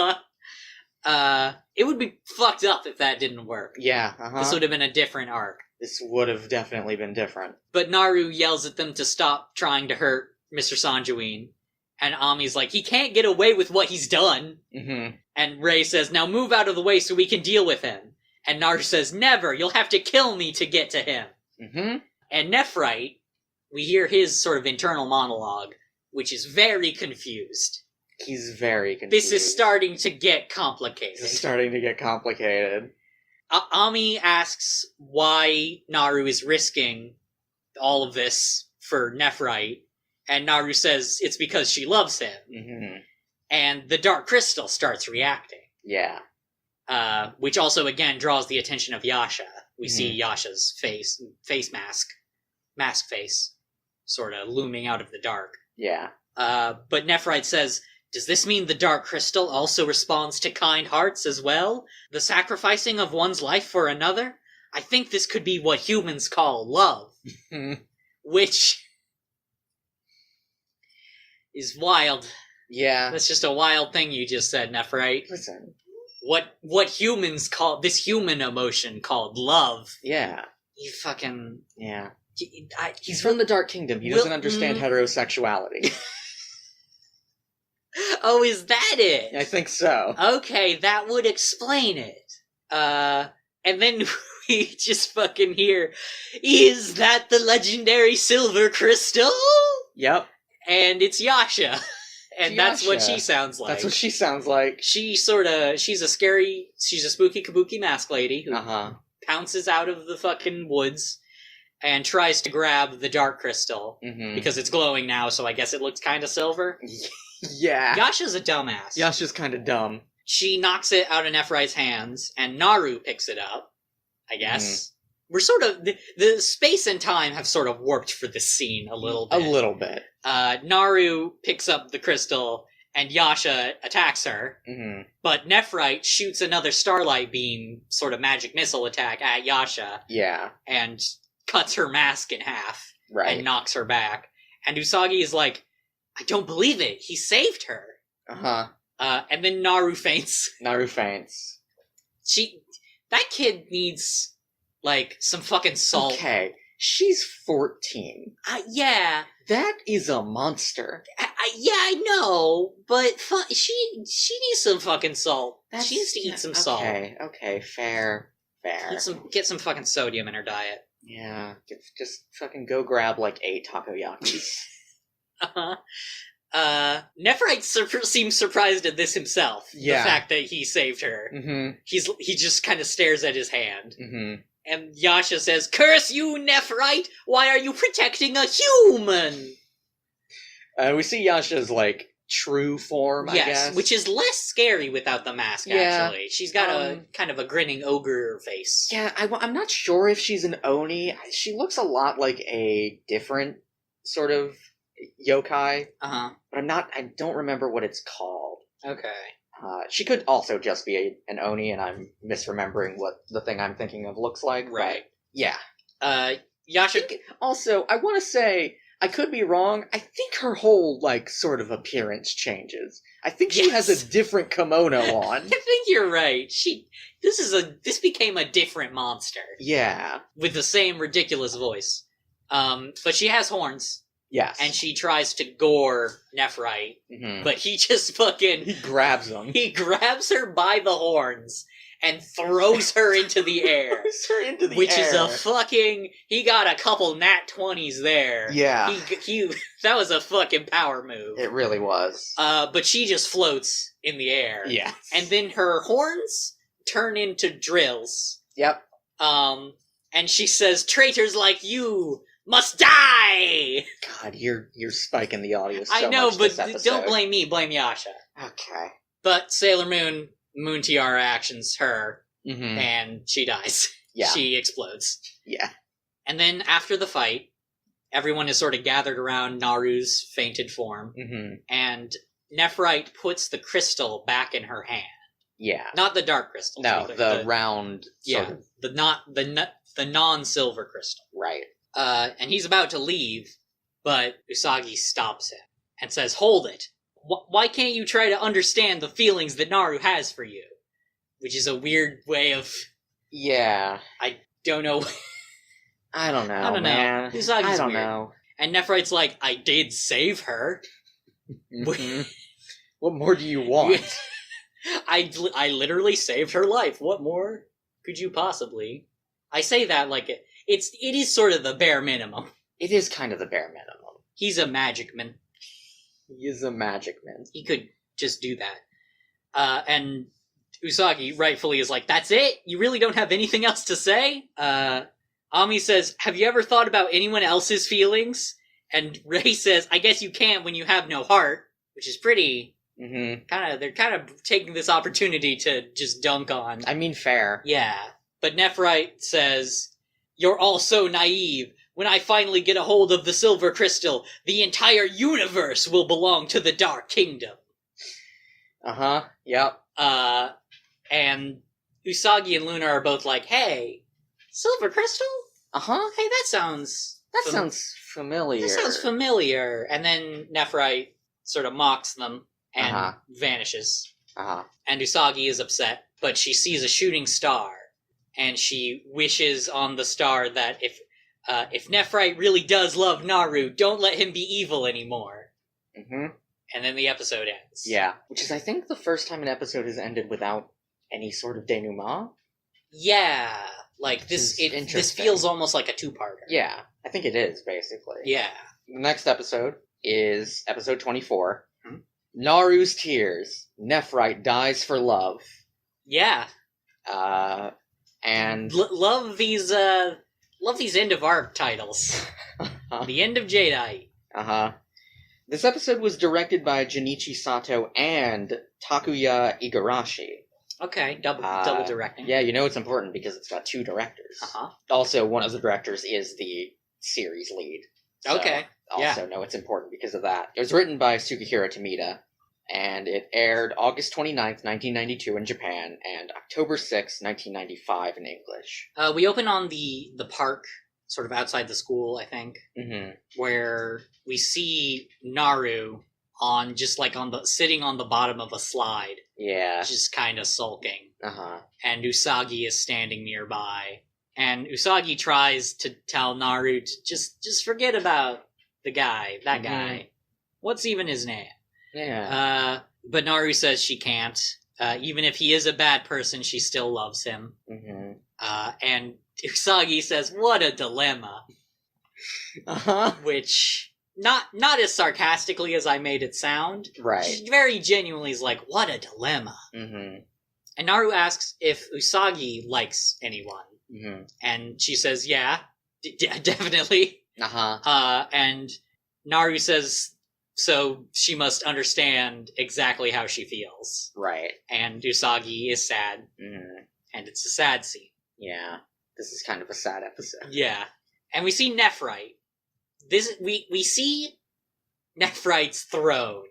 It would be fucked up if that didn't work. Yeah, This would have been a different arc. This would have definitely been different. But Naru yells at them to stop trying to hurt Mr. Sanjuin. And Ami's like, he can't get away with what he's done. Mm-hmm. And Rei says, now move out of the way so we can deal with him. And Naru says, never, you'll have to kill me to get to him. Mm-hmm. And Nephrite, we hear his sort of internal monologue, which is very confused. He's very confused. This is starting to get complicated. Ami asks why Naru is risking all of this for Nephrite, and Naru says it's because she loves him. Mm-hmm. And the Dark Crystal starts reacting. Yeah. Which also, again, draws the attention of Yasha. We see Yasha's face face, sort of looming out of the dark. Yeah. But Nephrite says, does this mean the Dark Crystal also responds to kind hearts as well? The sacrificing of one's life for another? I think this could be what humans call love. Which is wild. Yeah. That's just a wild thing you just said, Nephrite. Listen. What humans call this human emotion called love. Yeah. You fucking... Yeah. He's from the Dark Kingdom. He doesn't understand heterosexuality. Oh, is that it? I think so. Okay, that would explain it. And then we just fucking hear, is that the legendary silver crystal? Yep. And it's Yasha. And that's what she sounds like. That's what she sounds like. She's a spooky kabuki mask lady who pounces out of the fucking woods and tries to grab the dark crystal because it's glowing now, so I guess it looks kind of silver. Yeah. Yasha's a dumbass. Yasha's kind of dumb. She knocks it out of Nephrite's hands, and Naru picks it up, I guess. We're sort of... The space and time have sort of warped for this scene a little bit. A little bit. Naru picks up the crystal, and Yasha attacks her. But Nephrite shoots another starlight beam, sort of magic missile attack at Yasha. Yeah. And cuts her mask in half. Right. And knocks her back. And Usagi is like, I don't believe it. He saved her. And then Naru faints. Naru faints. That kid needs, like, some fucking salt. Okay. She's 14. Yeah. That is a monster. Yeah, I know, but she needs some fucking salt. She needs to eat some salt. Okay, fair. Get some fucking sodium in her diet. Yeah, just fucking go grab, like, 8 takoyakis. Nephrite seems surprised at this himself. Yeah. The fact that he saved her. He just kind of stares at his hand. And Yasha says, "Curse you, Nephrite! Why are you protecting a human?" We see Yasha's, like, true form, I guess. Which is less scary without the mask, actually. She's got a kind of a grinning ogre face. Yeah, I'm not sure if she's an Oni. She looks a lot like a different sort of yokai. But I don't remember what it's called. Okay. She could also just be an Oni, and I'm misremembering what the thing I'm thinking of looks like. Right. Yeah. Yasha... Also, I want to say, I could be wrong, I think her whole, like, sort of appearance changes. I think she has a different kimono on. I think you're right. This became a different monster. Yeah. With the same ridiculous voice. But she has horns. Yes. And she tries to gore Nephrite, but he just fucking... He grabs them. He grabs her by the horns and throws her into the air. Throws her into the air. Which is a fucking... He got a couple nat 20s there. Yeah. That was a fucking power move. It really was. But she just floats in the air. Yeah. And then her horns turn into drills. Yep. And she says, "Traitors like you must die!" God, you're spiking the audio so I know, much but this episode. don't blame me, blame Yasha. Okay. But Sailor Moon Tiara actions her, and she dies. Yeah. She explodes. Yeah. And then after the fight, everyone is sort of gathered around Naru's fainted form, and Nephrite puts the crystal back in her hand. Yeah. Not the dark crystal. No, the round sort of... the non-silver crystal. Right. And he's about to leave, but Usagi stops him and says, "Hold it. Why can't you try to understand the feelings that Naru has for you?" Which is a weird way of... Yeah. I don't know. I don't know, man. Usagi's I don't weird. know. And Nephrite's like, "I did save her." What more do you want? I literally saved her life. What more could you possibly... I say that like it is sort of the bare minimum. It is kind of the bare minimum. He's a magic man. He is a magic man. He could just do that. And Usagi rightfully is like, "That's it? You really don't have anything else to say?" Ami says, "Have you ever thought about anyone else's feelings?" And Rei says, "I guess you can't when you have no heart," which is pretty... They're kind of taking this opportunity to just dunk on. I mean, fair. Yeah. But Nephrite says, "You're all so naive. When I finally get a hold of the silver crystal, the entire universe will belong to the Dark Kingdom." Yep. And Usagi and Luna are both like, "Hey, silver crystal? Hey, that sounds familiar. That sounds familiar." And then Nephrite sort of mocks them and Uh-huh. vanishes. Uh-huh. And Usagi is upset, but she sees a shooting star, and she wishes on the star that if Nephrite really does love Naru, don't let him be evil anymore. Mm-hmm. And then the episode ends. Yeah. Which is, I think, the first time an episode has ended without any sort of denouement. Yeah. Like, this feels almost like a two-parter. Yeah. I think it is, basically. Yeah. The next episode is episode 24. Naru's Tears. Nephrite dies for love. Yeah. And... love these end of arc titles. The End of Jadeite. Uh-huh. This episode was directed by Junichi Sato and Takuya Igarashi. Okay, double directing. Yeah, you know it's important because it's got two directors. Uh-huh. Also, one of the directors is the series lead. So okay. Also know it's important because of that. It was written by Tsukihiro Tomita, and it aired August 29th, 1992 in Japan, and October 6th, 1995 in English. We open on the park, sort of outside the school, I think, where we see Naru sitting on the bottom of a slide. Yeah. Just kind of sulking. Uh-huh. And Usagi is standing nearby. And Usagi tries to tell Naru to just forget about that guy. What's even his name? Yeah. But Naru says she can't. Even if he is a bad person, she still loves him. Mm-hmm. And Usagi says, "What a dilemma." Uh-huh. Which, not as sarcastically as I made it sound. Right. She very genuinely is like, "What a dilemma." Mm-hmm. And Naru asks if Usagi likes anyone. Mm-hmm. And she says, "Yeah, definitely." Uh-huh. And Naru says, so she must understand exactly how she feels. Right. And Usagi is sad. Mm-hmm. And it's a sad scene. Yeah. This is kind of a sad episode. Yeah. And we see Nephrite. We see Nephrite's throne.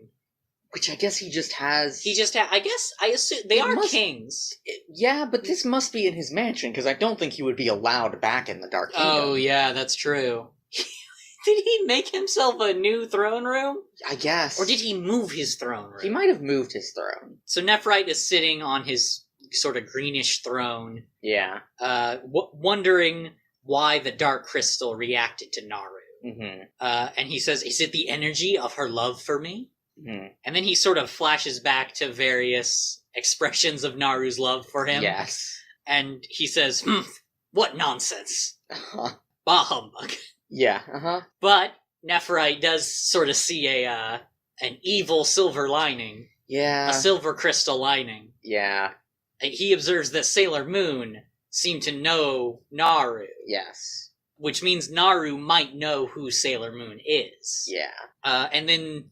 Which I guess he just has... I assume... They are kings. Yeah, but this must be in his mansion, because I don't think he would be allowed back in the Dark Kingdom. Oh, yeah, that's true. Did he make himself a new throne room? I guess. Or did he move his throne room? He might have moved his throne. So Nephrite is sitting on his sort of greenish throne. Yeah. Wondering why the Dark Crystal reacted to Naru. Mm-hmm. And he says, is it the energy of her love for me? Mm-hmm. And then he sort of flashes back to various expressions of Naru's love for him. Yes. And he says, what nonsense. Uh-huh. Bah humbug. Yeah, uh-huh. But Nephrite does sort of see an evil silver lining. Yeah. A silver crystal lining. Yeah. He observes that Sailor Moon seemed to know Naru. Yes. Which means Naru might know who Sailor Moon is. Yeah. And then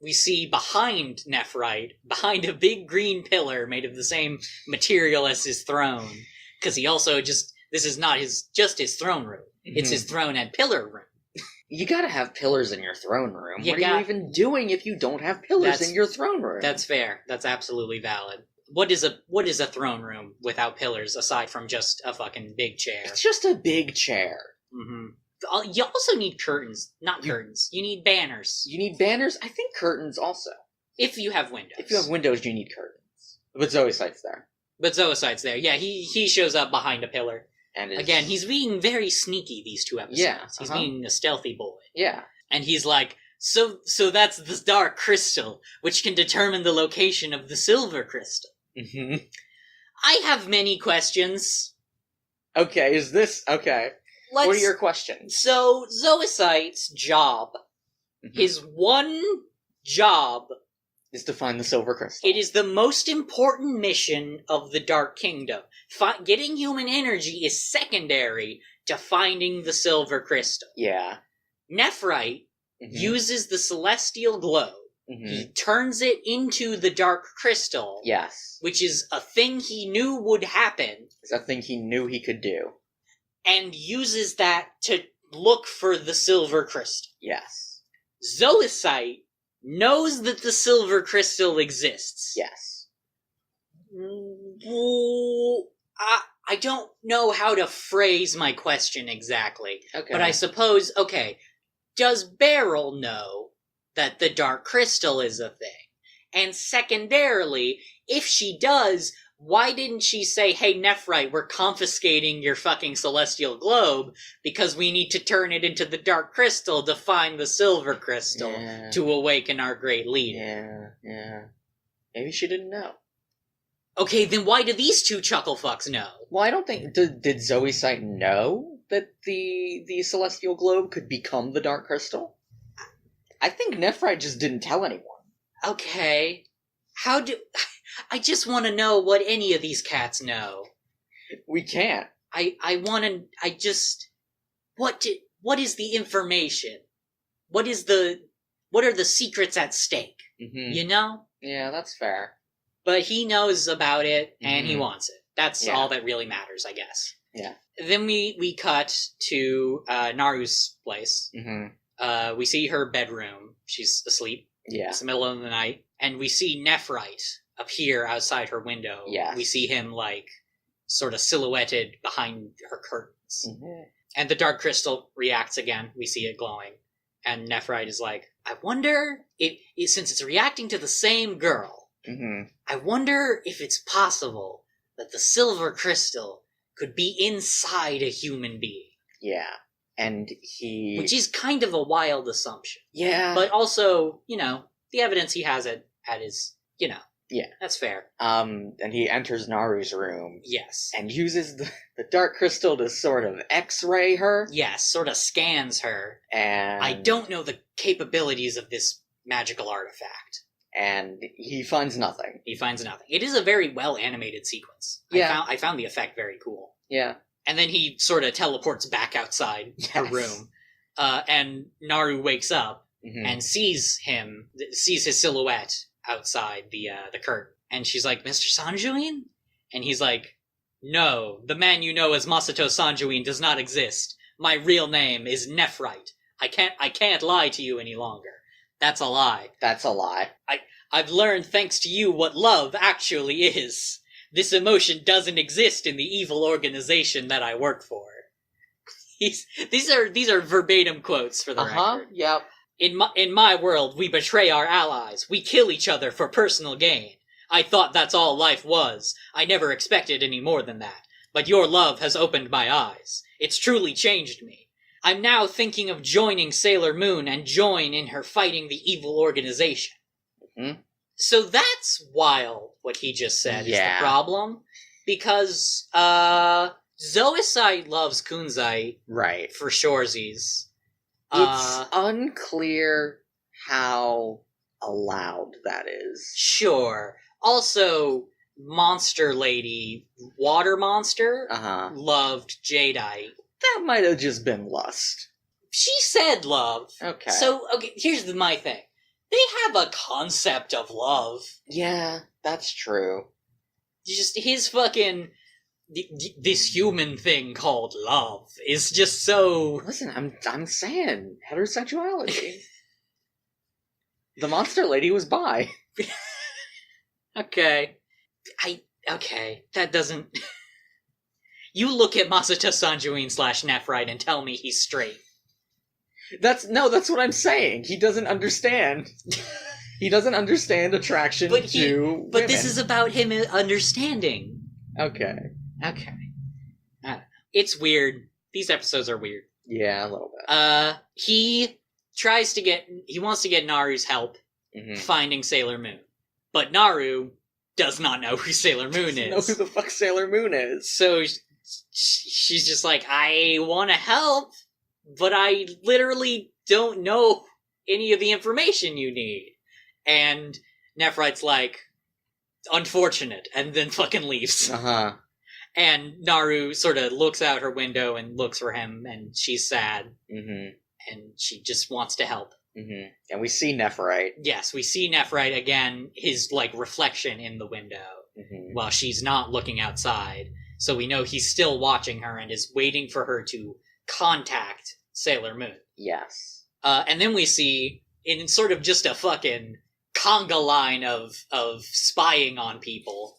we see behind Nephrite, behind a big green pillar made of the same material as his throne, because he also this is not just his throne room. Mm-hmm. It's his throne and pillar room. You gotta have pillars in your throne room. What are you even doing if you don't have pillars in your throne room? That's fair. That's absolutely valid. What is a throne room without pillars aside from just a fucking big chair? It's just a big chair. Mm-hmm. You also need curtains. Not curtains. You need banners. You need banners? I think curtains also. If you have windows. If you have windows, you need curtains. But Zoisite's there. But Zoisite's there. Yeah, he shows up behind a pillar. And again, he's being very sneaky these two episodes. Yeah, He's being a stealthy boy. Yeah. And he's like, so that's the dark crystal, which can determine the location of the silver crystal. Mm-hmm. I have many questions. Okay, okay. What are your questions? So, Zoisite's job, his one job, is to find the silver crystal. It is the most important mission of the Dark Kingdom. Getting human energy is secondary to finding the silver crystal. Yeah. Nephrite uses the celestial globe. Mm-hmm. He turns it into the dark crystal. Yes. Which is a thing he knew would happen. It's a thing he knew he could do. And uses that to look for the silver crystal. Yes. Zoisite knows that the silver crystal exists. Yes. I don't know how to phrase my question exactly. Okay. But I suppose, does Beryl know that the Dark Crystal is a thing. And secondarily, if she does, why didn't she say, hey, Nephrite, we're confiscating your fucking celestial globe because we need to turn it into the Dark Crystal to find the Silver Crystal to awaken our great leader? Yeah. Maybe she didn't know. Okay, then why do these two chucklefucks know? Well, I don't think... Did Zoe Sight know that the celestial globe could become the Dark Crystal? I think Nephrite just didn't tell anyone. Okay. I just want to know what any of these cats know. We can't. What is the information? What are the secrets at stake? Mm-hmm. You know? Yeah, that's fair. But he knows about it, and he wants it. That's all that really matters, I guess. Yeah. Then we cut to Naru's place. Mm-hmm. We see her bedroom. She's asleep. Yeah. It's the middle of the night. And we see Nephrite appear outside her window. Yes. We see him, like, sort of silhouetted behind her curtains. Mm-hmm. And the Dark Crystal reacts again. We see it glowing. And Nephrite is like, I wonder since it's reacting to the same girl, I wonder if it's possible that the Silver Crystal could be inside a human being. Yeah. And Which is kind of a wild assumption. Yeah. But also, the evidence he has at his, yeah. That's fair. And he enters Naru's room. Yes. And uses the Dark Crystal to sort of X-ray her. Yes, sort of scans her. And I don't know the capabilities of this magical artifact. And he finds nothing. He finds nothing. It is a very well-animated sequence. Yeah. I found the effect very cool. Yeah. And then he sort of teleports back outside her room. And Naru wakes up and sees his silhouette outside the curtain. And she's like, Mr. Sanjuin? And he's like, no, the man you know as Masato Sanjuin does not exist. My real name is Nephrite. I can't lie to you any longer. That's a lie. That's a lie. I've learned thanks to you what love actually is. This emotion doesn't exist in the evil organization that I work for. These are verbatim quotes for the record. Yep. In my world, we betray our allies. We kill each other for personal gain. I thought that's all life was. I never expected any more than that. But your love has opened my eyes. It's truly changed me. I'm now thinking of joining Sailor Moon and join in her fighting the evil organization. So that's wild, what he just said is the problem. Because, Zoisite loves Kunzite. Right. For shoresies. It's unclear how allowed that is. Sure. Also, Monster Lady, Water Monster, loved Jadeite. That might have just been lust. She said love. Okay. So, here's my thing. They have a concept of love. Yeah, that's true. Just his fucking... this human thing called love is just so... Listen, I'm saying heterosexuality. The Monster Lady was bi. Okay. That doesn't... You look at Masato Sanjuin / Nephrite and tell me he's straight. That's what I'm saying. He doesn't understand. He doesn't understand attraction to women. But this is about him understanding. Okay. I don't know. It's weird. These episodes are weird. Yeah, a little bit. He wants to get Naru's help finding Sailor Moon. But Naru does not know who Sailor Moon is. Know who the fuck Sailor Moon is. So she's just like, I want to help, but I literally don't know any of the information you need. And Nephrite's like, unfortunate, and then fucking leaves. And Naru sort of looks out her window and looks for him, and she's sad. And she just wants to help. And we see Nephrite. Yes, we see Nephrite again, his, reflection in the window, while she's not looking outside. So we know he's still watching her and is waiting for her to contact Sailor Moon. Yes. And then we see, in sort of just a fucking conga line of spying on people,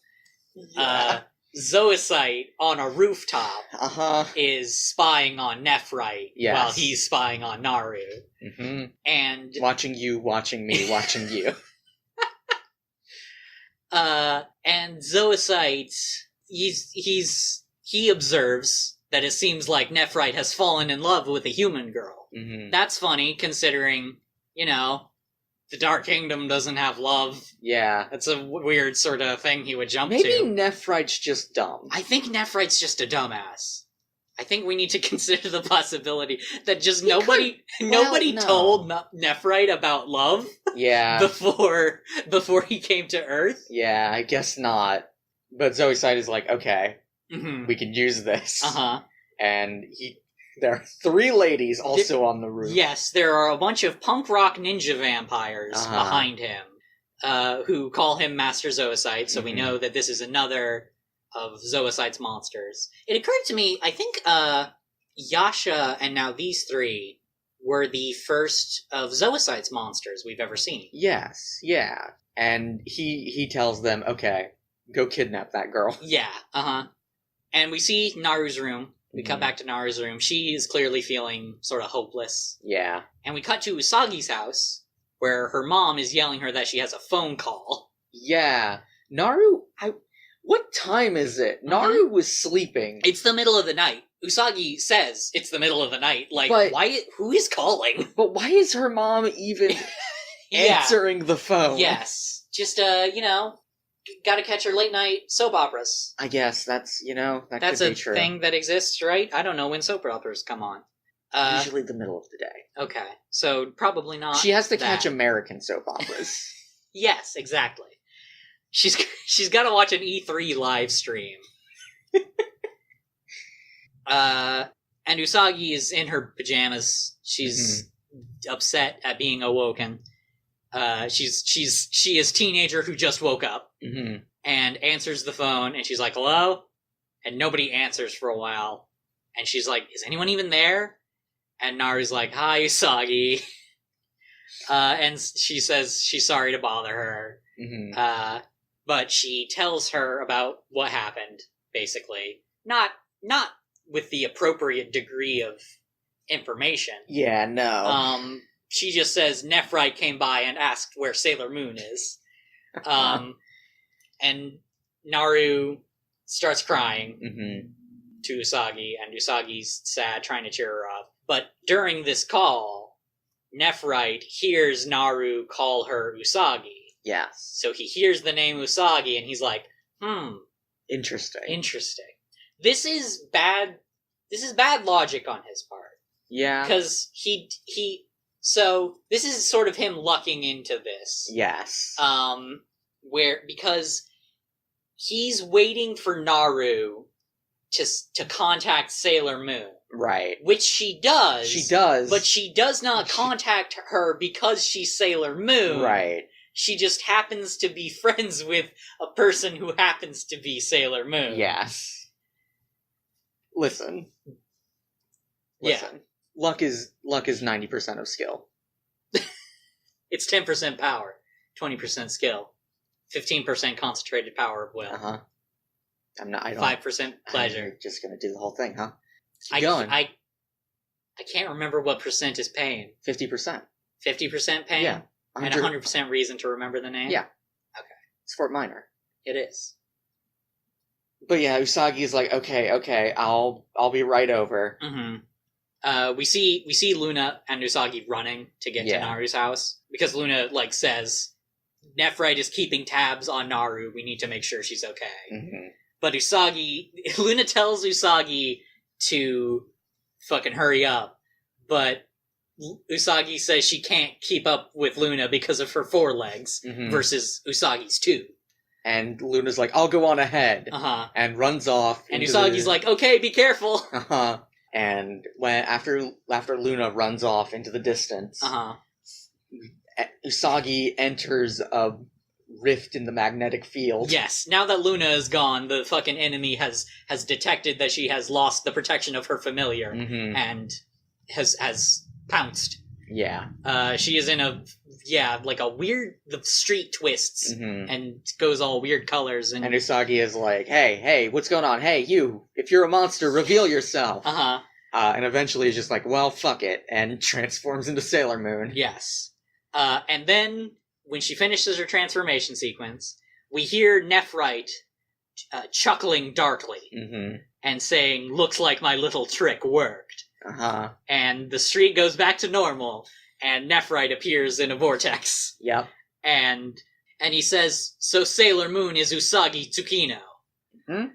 Zoocyte on a rooftop Uh-huh. is spying on Nephrite Yes. while he's spying on Naru. Mm-hmm. And Watching you, watching me, watching you. and Zoocyte, he observes that it seems like Nephrite has fallen in love with a human girl. Mm-hmm. That's funny, considering, the Dark Kingdom doesn't have love. Yeah. That's a weird sort of thing he would jump Maybe to. Nephrite's just dumb. I think Nephrite's just a dumbass. I think we need to consider the possibility that just nobody told Nephrite about love Yeah. before he came to Earth. Yeah, I guess not. But Zoocyte is like, okay, Mm-hmm. we can use this. Uh-huh. And there are 3 ladies also on the roof. Yes, there are a bunch of punk rock ninja vampires behind him, who call him Master Zoocyte, so we know that this is another of Zoocyte's monsters. It occurred to me, I think Yasha and now these 3 were the first of Zoocyte's monsters we've ever seen. Yes, yeah. And he tells them, okay, go kidnap that girl. Yeah, uh-huh. And we see Naru's room. We cut back to Naru's room. She is clearly feeling sort of hopeless. Yeah. And we cut to Usagi's house, where her mom is yelling her that she has a phone call. Yeah. Naru, what time is it? Naru was sleeping. It's the middle of the night. Usagi says it's the middle of the night. Like, But- who is calling? But why is her mom even answering the phone? Yes. Just, gotta catch her late night soap operas. I guess that's That's could a be true. thing that exists, right? I don't know when soap operas come on. Usually the middle of the day. Okay. So, probably not. She has to that. catch American soap operas. Yes, exactly. She's got to watch an E3 live stream. And Usagi is in her pajamas. She's upset at being awoken. She is teenager who just woke up and answers the phone, and she's like, "Hello?" And nobody answers for a while. And she's like, "Is anyone even there?" And Naru's like, "Hi, Usagi." And she says she's sorry to bother her. But she tells her about what happened, basically. Not with the appropriate degree of information. Yeah, no. She just says Nephrite came by and asked where Sailor Moon is. And Naru starts crying to Usagi, and Usagi's sad, trying to cheer her up. But during this call, Nephrite hears Naru call her Usagi. Yes. So he hears the name Usagi, and he's like, Interesting. This is bad logic on his part. Yeah. Because so this is sort of him lucking into this. Yes. Because he's waiting for Naru to contact Sailor Moon. Right. Which she does. She does. But she does not contact her because she's Sailor Moon. Right. She just happens to be friends with a person who happens to be Sailor Moon. Yes. Listen. Yeah. Luck is 90% of skill. It's 10% power, 20% skill, 15% concentrated power of will. 5% pleasure. You're just gonna do the whole thing, huh? Keep I going. I can't remember what percent is pain. 50%. 50% pain? Yeah. And 100% reason to remember the name? Yeah. Okay. It's Fort Minor. It is. But yeah, Usagi's like, okay, I'll be right over. We see Luna and Usagi running to get to Naru's house because Luna says Nephrite is keeping tabs on Naru. We need to make sure she's okay. But Luna tells Usagi to fucking hurry up, but Usagi says she can't keep up with Luna because of her 4 legs versus Usagi's 2. And Luna's like, I'll go on ahead. And runs off. And Usagi's like, okay, be careful. And after Luna runs off into the distance, Usagi enters a rift in the magnetic field. Yes, now that Luna is gone, the fucking enemy has detected that she has lost the protection of her familiar and has pounced. Yeah. She is in like a weird, the street twists Mm-hmm. and goes all weird colors. And Usagi is like, hey, what's going on? Hey, you, if you're a monster, reveal yourself. Uh-huh. And eventually is just like, well, fuck it, and transforms into Sailor Moon. Yes. And then, when she finishes her transformation sequence, we hear Nephrite chuckling darkly Mm-hmm. and saying, "Looks like my little trick worked." Uh-huh. And the street goes back to normal, and Nephrite appears in a vortex. Yep. And he says, "So Sailor Moon is Usagi Tsukino." Hmm?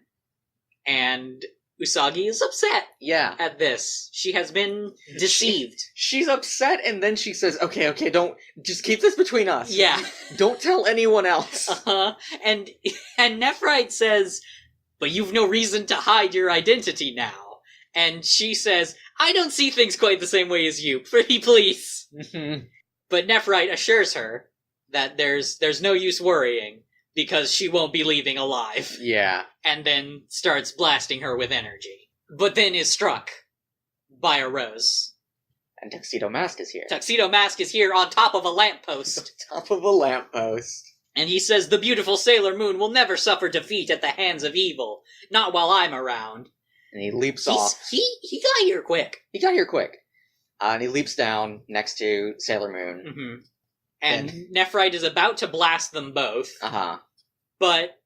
And Usagi is upset Yeah. at this. She has been deceived. She's upset, and then she says, okay, don't, just keep this between us. Yeah. Don't tell anyone else. Uh-huh. And Nephrite says, "But you've no reason to hide your identity now." And she says, "I don't see things quite the same way as you. Pretty please." Mm-hmm. But Nephrite assures her that there's no use worrying, because she won't be leaving alive. Yeah. And then starts blasting her with energy. But then is struck by a rose. And Tuxedo Mask is here. Tuxedo Mask is here on top of a lamppost. Top of a lamppost. And he says, "The beautiful Sailor Moon will never suffer defeat at the hands of evil. Not while I'm around." And he leaps off. He got here quick. He got here quick. And he leaps down next to Sailor Moon. Mm-hmm. And Nephrite is about to blast them both. Uh-huh. But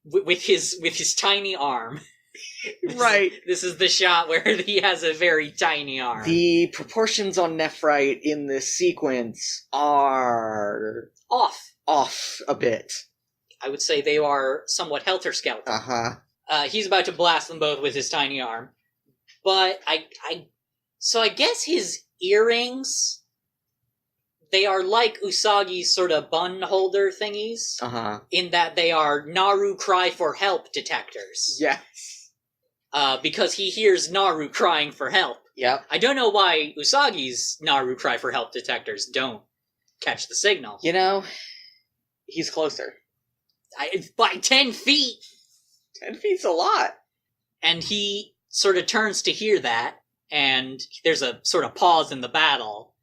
with his tiny arm. Right. This is the shot where he has a very tiny arm. The proportions on Nephrite in this sequence are off a bit. I would say they are somewhat helter-skelter. Uh-huh. He's about to blast them both with his tiny arm. But so I guess his earrings, they are like Usagi's sort of bun holder thingies. Uh-huh. In that they are Naru cry for help detectors. Yes. Because he hears Naru crying for help. Yep. I don't know why Usagi's Naru cry for help detectors don't catch the signal. You know, he's closer. By 10 feet! 10 feet's a lot. And he sort of turns to hear that, and there's a sort of pause in the battle,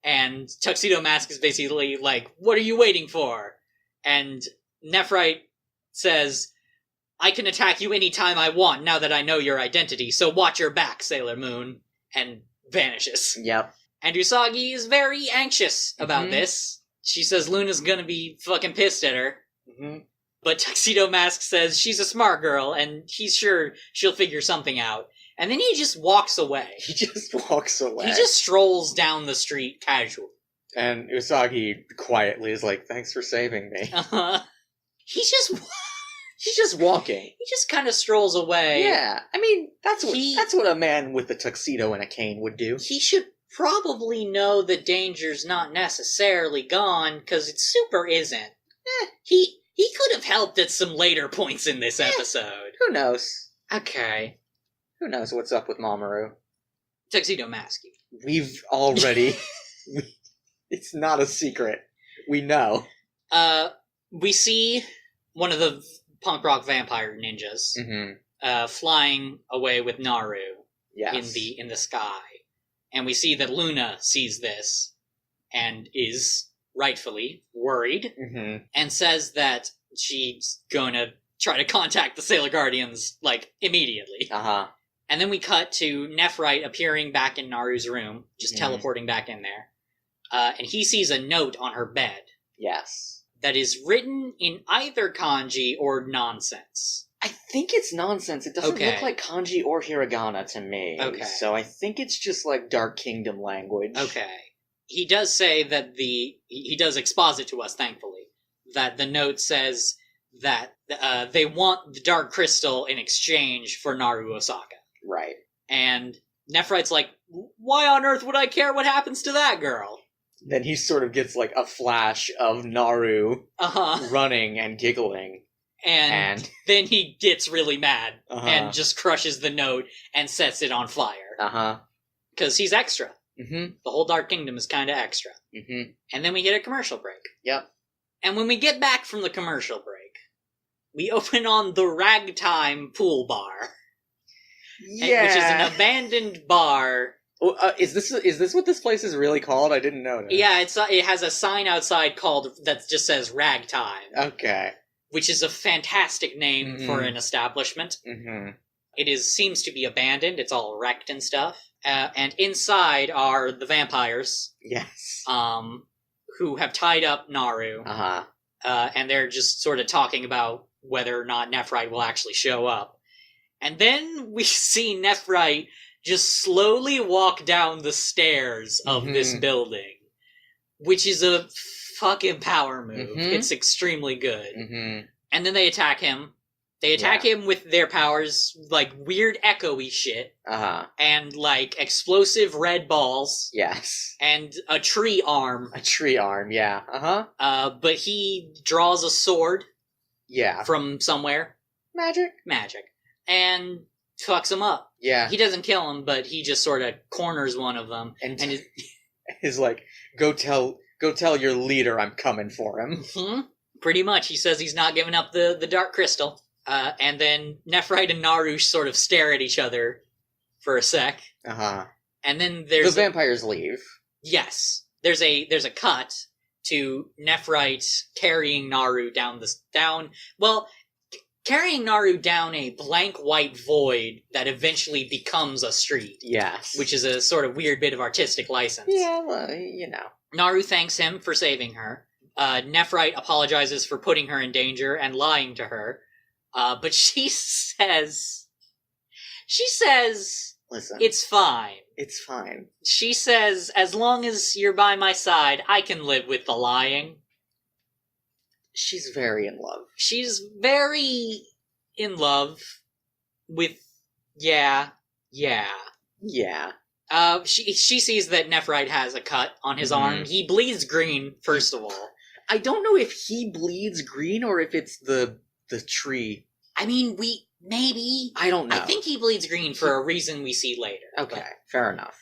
and Tuxedo Mask is basically like, "What are you waiting for?" And Nephrite says, "I can attack you anytime I want now that I know your identity, so watch your back, Sailor Moon," and vanishes. Yep. And Usagi is very anxious about this. She says Luna's gonna be fucking pissed at her. Mm-hmm. But Tuxedo Mask says she's a smart girl, and he's sure she'll figure something out. And then he just walks away. He just walks away. He just strolls down the street casually. And Usagi quietly is like, "Thanks for saving me." Uh-huh. He's just walking. He just kind of strolls away. Yeah, I mean, that's what a man with a tuxedo and a cane would do. He should probably know the danger's not necessarily gone, because it super isn't. He could have helped at some later points in this episode. Who knows? Okay. Who knows what's up with Mamoru? Tuxedo Mask. We've already... It's not a secret. We know. We see one of the punk rock vampire ninjas flying away with Naru in the sky. And we see that Luna sees this and is rightfully worried and says that she's gonna try to contact the Sailor Guardians, like, immediately. Uh-huh. And then we cut to Nephrite appearing back in Naru's room, just teleporting back in there. And he sees a note on her bed. Yes. That is written in either kanji or nonsense. I think it's nonsense. It doesn't look like kanji or hiragana to me. Okay. So I think it's just like Dark Kingdom language. Okay. He does say that he does exposit to us, thankfully, that the note says that they want the Dark Crystal in exchange for Naru Osaka. Right. And Nephrite's like, "Why on earth would I care what happens to that girl?" Then he sort of gets like a flash of Naru running and giggling. And then he gets really mad and just crushes the note and sets it on fire. Because he's extra. The whole Dark Kingdom is kind of extra. And then we hit a commercial break. Yep. And when we get back from the commercial break, we open on the Ragtime Pool Bar. Yeah. Which is an abandoned bar Is this what this place is really called? I didn't know that. Yeah, it has a sign outside that just says Ragtime. Okay. Which is a fantastic name for an establishment. Mm-hmm. It seems to be abandoned. It's all wrecked and stuff. And inside are the vampires. Yes. Who have tied up Naru. Uh-huh. And they're just sort of talking about whether or not Nephrite will actually show up. And then we see Nephrite just slowly walk down the stairs of this building, which is a fucking power move. It's extremely good. And then they attack him. They attack him with their powers, like weird echoey shit. And like explosive red balls. Yes. And a tree arm. A tree arm, yeah. But he draws a sword. Yeah. From somewhere. Magic. And fucks him up. Yeah. He doesn't kill him, but he just sort of corners one of them. And is like, go tell your leader I'm coming for him. Pretty much. He says he's not giving up the Dark Crystal. And then Nephrite and Naru sort of stare at each other for a sec. And then there's... The vampires leave. Yes. There's a cut to Nephrite carrying Naru carrying Naru down a blank white void that eventually becomes a street. Yes. Which is a sort of weird bit of artistic license. Yeah, well, you know. Naru thanks him for saving her. Nephrite apologizes for putting her in danger and lying to her. But she says, listen, it's fine. It's fine. She says, as long as you're by my side, I can live with the lying. She's very in love. She's very in love with, yeah. She sees that Nephrite has a cut on his arm. He bleeds green, first of all. I don't know if he bleeds green or if it's the tree. I mean, maybe. I don't know. I think he bleeds green for a reason we see later. Okay, fair enough.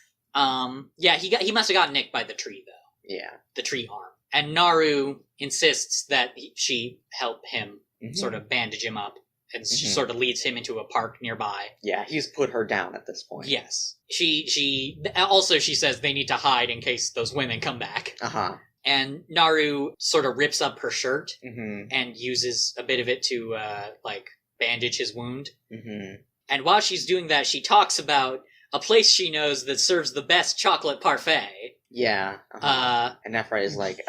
Yeah, he must have gotten nicked by the tree, though. Yeah. The tree arm. And Naru insists that she help him sort of bandage him up. And she sort of leads him into a park nearby. Yeah, he's put her down at this point. Yes. She also says they need to hide in case those women come back. And Naru sort of rips up her shirt and uses a bit of it to, bandage his wound. And while she's doing that, she talks about a place she knows that serves the best chocolate parfait. Yeah. And Nephrite is like,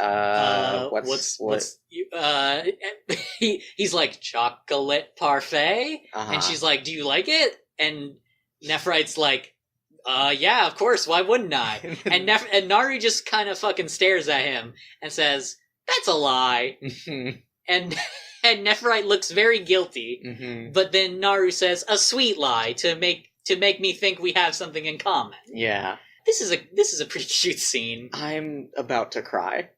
he's like, chocolate parfait? And she's like, do you like it? And Nephrite's like, yeah, of course, why wouldn't I? And Naru just kind of fucking stares at him and says, that's a lie. And Nephrite looks very guilty, but then Naru says, a sweet lie to make me think we have something in common. Yeah. This is a pretty cute scene. I'm about to cry.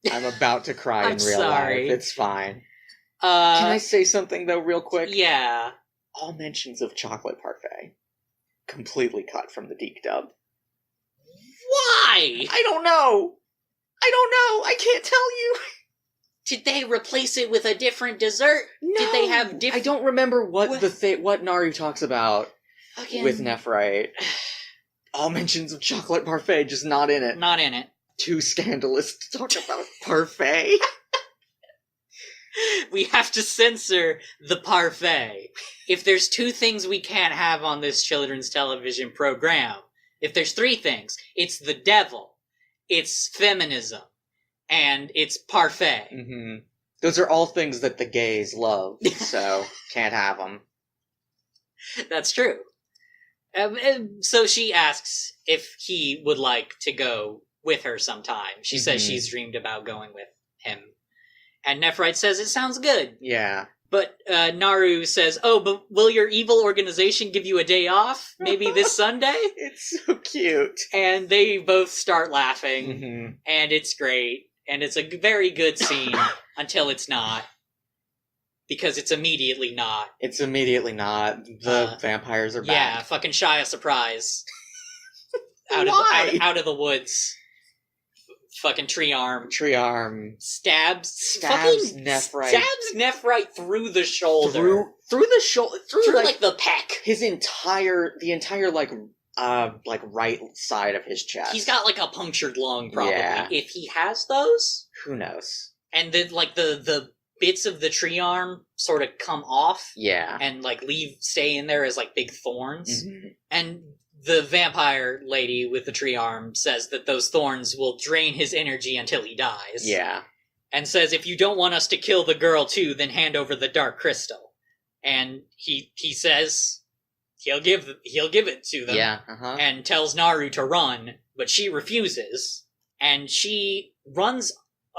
I'm about to cry in real sorry. life. It's fine. Can I say something, though, real quick? Yeah. All mentions of chocolate parfait completely cut from the Deke dub. Why? I don't know. I can't tell you. Did they replace it with a different dessert? No. Did they have different... I don't remember what Naru talks about with Nephrite. All mentions of chocolate parfait, just not in it. Not in it. Too scandalous to talk about parfait. We have to censor the parfait. If there's two things we can't have on this children's television program, if there's three things, it's the devil, it's feminism, and it's parfait. Those are all things that the gays love, so can't have them. That's true. So she asks if he would like to go with her sometime. She says she's dreamed about going with him. And Nephrite says it sounds good. Yeah. But Naru says, oh, but will your evil organization give you a day off? Maybe this Sunday? It's so cute. And they both start laughing. And it's great. And it's a very good scene until it's not. Because it's immediately not. It's immediately not. The vampires are back. Yeah, fucking Shia surprise. out of the woods. Fucking tree arm. Stabs Nephrite. Stabs Nephrite through the shoulder. Through the shoulder. Through like the pec. The entire, like, like right side of his chest. He's got like a punctured lung, probably. Yeah. If he has those. Who knows? And then, like, the bits of the tree arm sort of come off. Yeah. And, like, stay in there as, like, big thorns. Mm-hmm. And the vampire lady with the tree arm says that those thorns will drain his energy until he dies. Yeah. And says, if you don't want us to kill the girl too, then hand over the dark crystal. And he says he'll give it to them. Yeah. And tells Naru to run, but she refuses. And she runs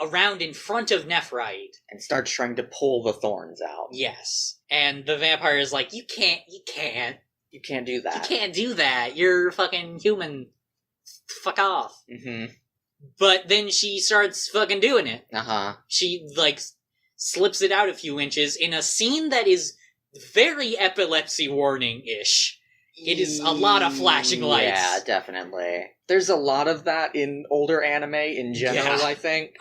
around in front of Nephrite. And starts trying to pull the thorns out. Yes. And the vampire is like, you can't. You can't do that. You can't do that. You're fucking human. Fuck off. Mm-hmm. But then she starts fucking doing it. She, like, slips it out a few inches in a scene that is very epilepsy warning-ish. It is a lot of flashing lights. Yeah, definitely. There's a lot of that in older anime in general, I think.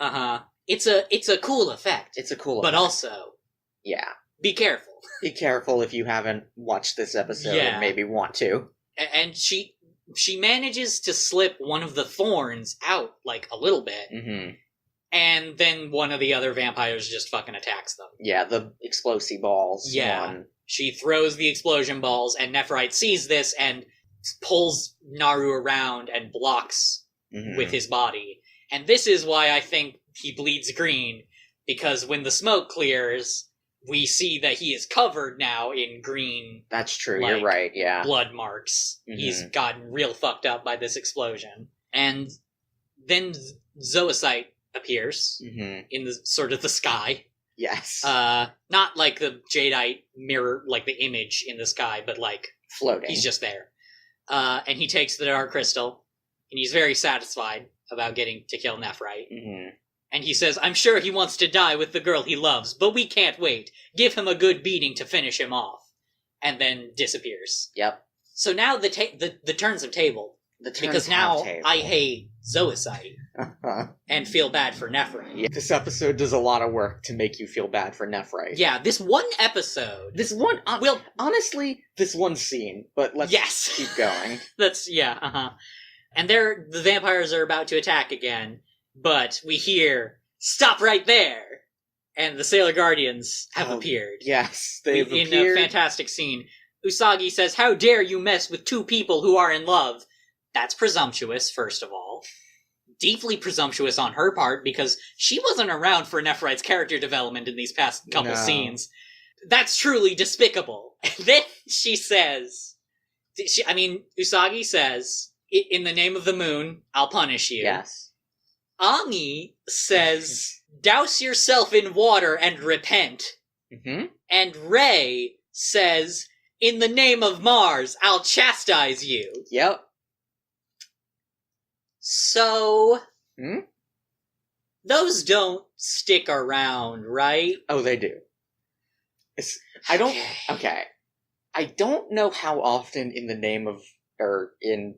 It's a cool effect. It's a cool effect. But also... Yeah. Be careful. Be careful if you haven't watched this episode and maybe want to. And she manages to slip one of the thorns out, like, a little bit. Mm-hmm. And then one of the other vampires just fucking attacks them. Yeah, the explosive balls. Yeah. One. She throws the explosion balls, and Nephrite sees this and pulls Naru around and blocks with his body. And this is why I think he bleeds green, because when the smoke clears, we see that he is covered now in green. That's true, like, you're right, yeah. Blood marks. He's gotten real fucked up by this explosion. And then Zoisite appears in the sort of the sky. Yes. Not like the Jadeite mirror, like the image in the sky, but like... floating. He's just there. And he takes the dark crystal, and he's very satisfied about getting to kill Nephrite. And he says, I'm sure he wants to die with the girl he loves, but we can't wait. Give him a good beating to finish him off. And then disappears. Yep. So now the turns have tabled. Because now I hate Zoisite and feel bad for Nephrite. Yeah, this episode does a lot of work to make you feel bad for Nephrite. Yeah, this one episode. This one, honestly, this one scene, but let's keep going. And the vampires are about to attack again, but we hear, stop right there! And the Sailor Guardians have appeared. Yes, they've appeared. In a fantastic scene. Usagi says, how dare you mess with two people who are in love? That's presumptuous, first of all. Deeply presumptuous on her part, because she wasn't around for Nephrite's character development in these past couple scenes. That's truly despicable. And then she says... Usagi says, in the name of the moon, I'll punish you. Yes. Ami says, douse yourself in water and repent. And Rei says, in the name of Mars, I'll chastise you. Yep. So, those don't stick around, right? Oh, they do. I don't know how often in the name of, or in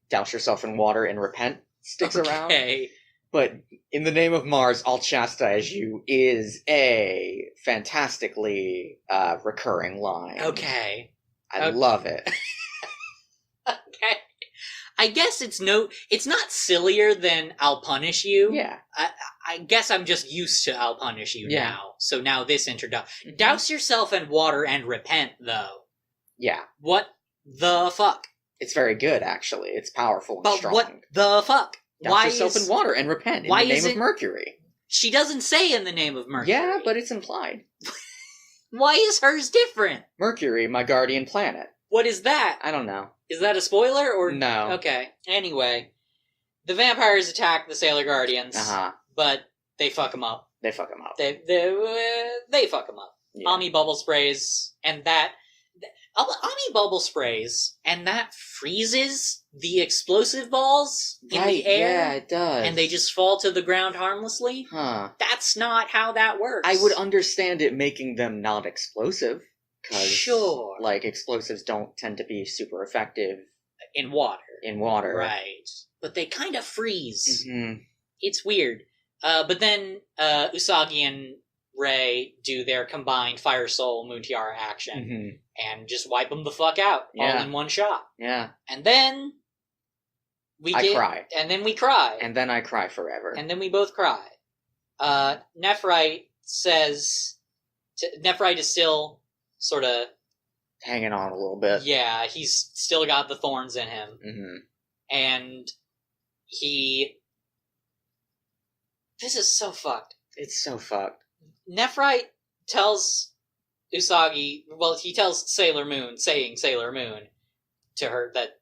douse yourself in water and repent sticks around. But in the name of Mars, I'll chastise you is a fantastically recurring line. Okay. I love it. Okay. I guess it's not sillier than I'll punish you. Yeah. I guess I'm just used to I'll punish you now. So now this introduction. Douse yourself in water and repent, though. Yeah. What the fuck? It's very good, actually. It's powerful and strong. What the fuck? Douse yourself in water and repent in the name of Mercury. She doesn't say in the name of Mercury. Yeah, but it's implied. Why is hers different? Mercury, my guardian planet. What is that? I don't know. Is that a spoiler or no? Okay. Anyway, the vampires attack the Sailor Guardians, but they fuck them up. They fuck them up. Yeah. Ami bubble sprays, and that Ami bubble sprays, and that freezes the explosive balls in the air. Yeah, it does. And they just fall to the ground harmlessly. That's not how that works. I would understand it making them not explosive. Sure. Like, explosives don't tend to be super effective. In water. Right. But they kind of freeze. It's weird. But then Usagi and Ray do their combined Fire Soul Moon Tiara action and just wipe them the fuck out all in one shot. Yeah. And then I cry. And then we cry. And then I cry forever. And then we both cry. Nephrite says... Nephrite is still sort of... hanging on a little bit. Yeah, he's still got the thorns in him. And he... This is so fucked. It's so fucked. Nephrite tells Usagi... Well, he tells Sailor Moon, saying Sailor Moon, to her that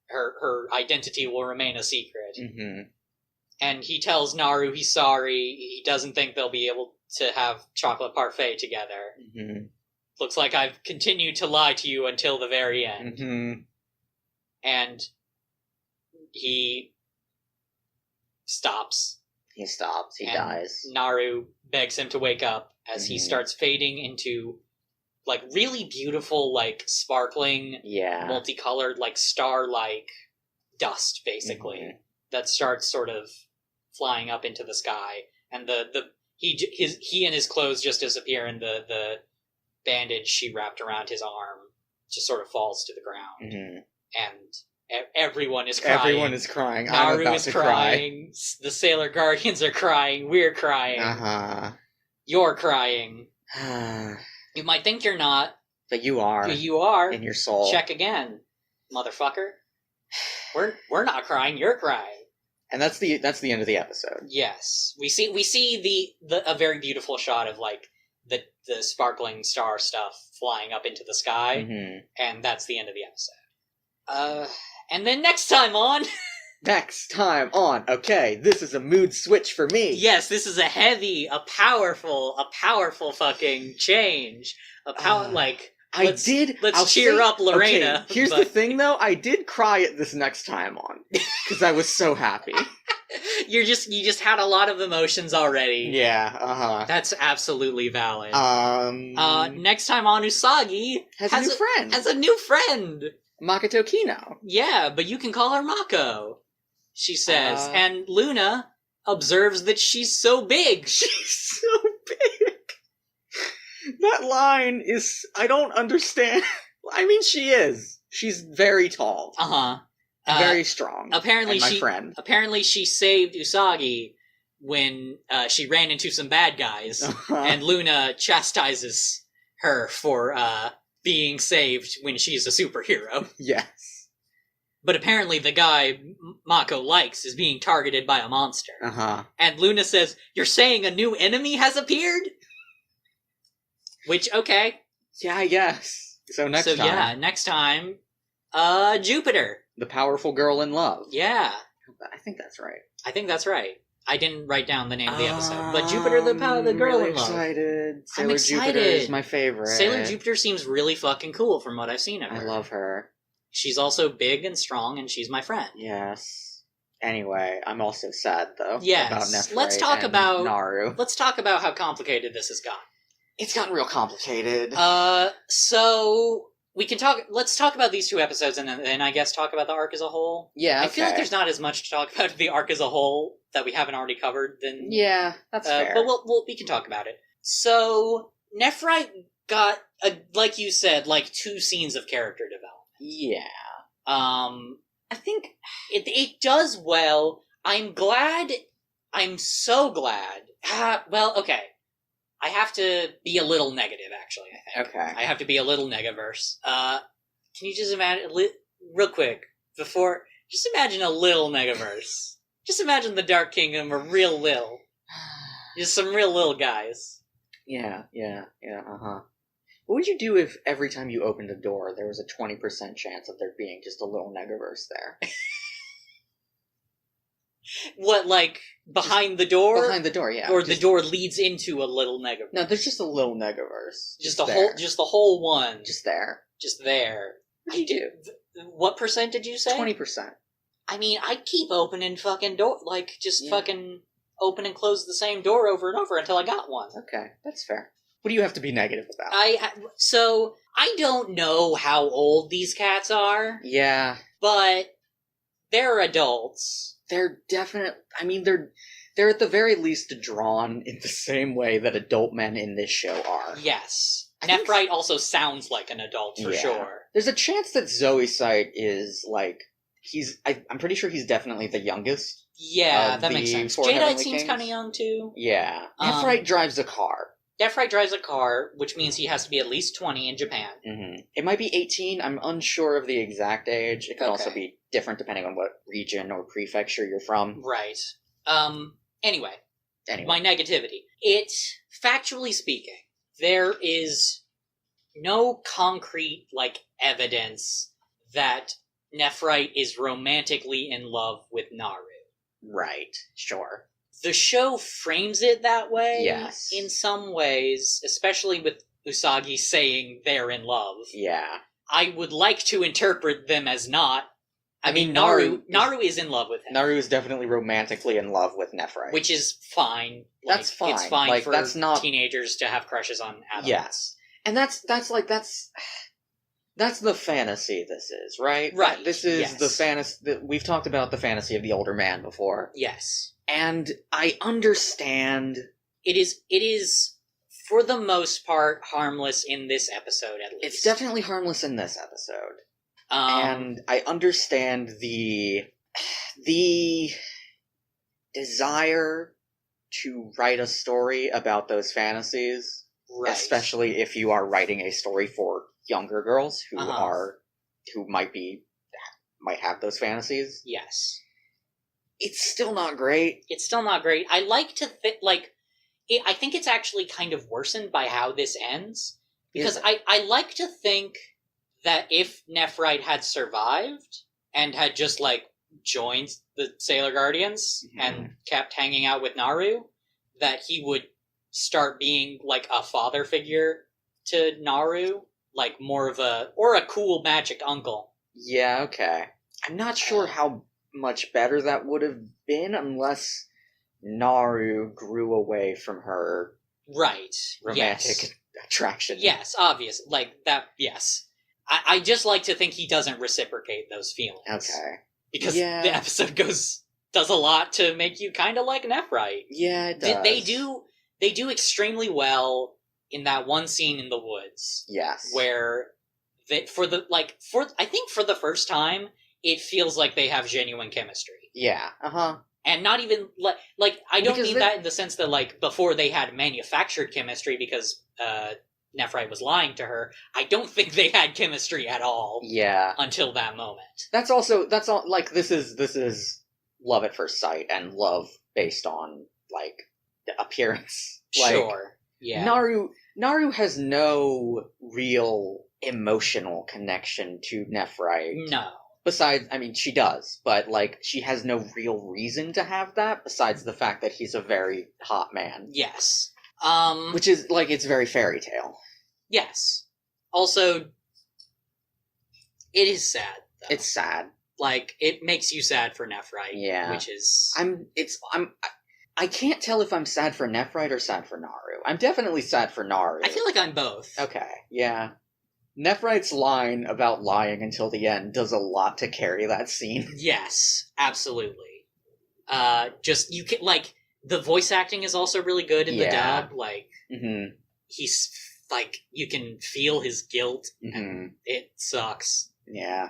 her identity will remain a secret. And he tells Naru he's sorry. He doesn't think they'll be able to have chocolate parfait together. Looks like I've continued to lie to you until the very end. And he stops. He stops. He dies. Naru begs him to wake up as he starts fading into, like, really beautiful, like, sparkling, multicolored, like, star-like dust, basically, that starts sort of flying up into the sky. And he and his clothes just disappear, and the bandage she wrapped around his arm just sort of falls to the ground. And everyone is crying. Everyone is crying. Naru is crying. The Sailor Guardians are crying. We're crying. You're crying. You might think you're not. But you are. But you are. In your soul. Check again, motherfucker. We're not crying. You're crying. And that's the end of the episode. Yes, we see a very beautiful shot of, like, the sparkling star stuff flying up into the sky, and that's the end of the episode. And then next time on... Okay, this is a mood switch for me. Yes, this is a powerful fucking change. Let's cheer up Lorena. Okay, here's the thing, though. I did cry at this next time on, because I was so happy. You just had a lot of emotions already. Yeah, That's absolutely valid. Next time on, Usagi has a new friend. Makoto Kino. Yeah, but you can call her Mako, she says. And Luna observes that she's so big. She's so big. That line is... I don't understand. I mean, she is. She's very tall. Very strong. Apparently, friend. Apparently, she saved Usagi when she ran into some bad guys, and Luna chastises her for being saved when she's a superhero. Yes. But apparently the guy Mako likes is being targeted by a monster. And Luna says, "You're saying a new enemy has appeared?" Which, okay. Yeah, I guess. So next time, Jupiter. The powerful girl in love. Yeah. I think that's right. I didn't write down the name of the episode, but Jupiter, the girl really in love. I'm excited. Jupiter is my favorite. Sailor Jupiter seems really fucking cool from what I've seen of her. I love her. She's also big and strong, and she's my friend. Yes. Anyway, I'm also sad, though. Yes. About Nephrite Let's talk about Naru. Let's talk about how complicated this has gotten. It's gotten real complicated. So we can talk. Let's talk about these two episodes, and then I guess talk about the arc as a whole. Yeah, okay. I feel like there's not as much to talk about the arc as a whole that we haven't already covered. Yeah, that's fair. But we can talk about it. So Nephrite got, like you said, like 2 scenes of character development. Yeah. I think it does well. I'm glad. I'm so glad. Well, okay. I have to be a little negative, actually, I think. Okay. I have to be a little negaverse. Can you just imagine, real quick, just imagine a little negaverse. Just imagine the Dark Kingdom are real little. Just some real little guys. Yeah, What would you do if every time you opened a door, there was a 20% chance of there being just a little negaverse there? What, like, behind the door? Behind the door, yeah. Or the door leads into a little negaverse? No, there's just a little negaverse. Just the whole one. Just there. Just there. What do you do? What percent did you say? 20%. I mean, I'd keep opening fucking door, like, fucking open and close the same door over and over until I got one. Okay, that's fair. What do you have to be negative about? So, I don't know how old these cats are. Yeah. But they're adults. They're definitely, I mean, they're they're at the very least drawn in the same way that adult men in this show are. Yes. I think Nephrite also sounds like an adult, for sure. There's a chance that Zoe's site is, like, I'm pretty sure he's definitely the youngest. Yeah, that makes sense. Four Jadeite Heavenly seems Kings. kind of young, too. Yeah. Nephrite drives a car. Nephrite drives a car, which means he has to be at least 20 in Japan. Mm-hmm. It might be 18. I'm unsure of the exact age. It could also be different depending on what region or prefecture you're from. Right. Anyway. My negativity. Factually speaking, there is no concrete, evidence that Nephrite is romantically in love with Naru. Right. Sure. The show frames it that way, yes, in some ways, especially with Usagi saying they're in love. Yeah. I would like to interpret them as not. I mean, Naru is in love with him. Naru is definitely romantically in love with Nephrite. Which is fine. That's fine. It's fine for that's not... teenagers to have crushes on adults. Yes. And that's the fantasy this is, right? Right. This is the fantasy... We've talked about the fantasy of the older man before. Yes. And I understand... It is, for the most part, harmless in this episode, at least. It's definitely harmless in this episode. And I understand the desire to write a story about those fantasies, right. Especially if you are writing a story for younger girls who might have those fantasies. Yes. It's still not great. I like to think, I think it's actually kind of worsened by how this ends. Because I like to think that if Nephrite had survived and had just, joined the Sailor Guardians and kept hanging out with Naru, that he would start being, a father figure to Naru. More of a cool magic uncle. Yeah, okay. I'm not sure how much better that would have been unless Naru grew away from her romantic attraction. Yes, obvious. Yes. I just like to think he doesn't reciprocate those feelings. Okay. Because the episode does a lot to make you kind of like Nephrite. Yeah, it does. They do extremely well in that one scene in the woods. Yes. Where I think for the first time, it feels like they have genuine chemistry. Yeah. Uh-huh. And not even, I don't mean that in the sense that, before they had manufactured chemistry because, Nephrite was lying to her. I don't think they had chemistry at all. Yeah. Until that moment. That's all, this is love at first sight and love based on, appearance. Sure. Yeah. Naru has no real emotional connection to Nephrite. No. Besides, she does, but, she has no real reason to have that, besides the fact that he's a very hot man. Yes. Which is, it's very fairy tale. Yes. Also, it is sad, though. It's sad. It makes you sad for Nephrite. Yeah. Which is... I can't tell if I'm sad for Nephrite or sad for Naru. I'm definitely sad for Naru. I feel like I'm both. Okay, yeah. Nephrite's line about lying until the end does a lot to carry that scene. Yes, absolutely. You can, the voice acting is also really good in the dub. He's, you can feel his guilt, and it sucks. Yeah.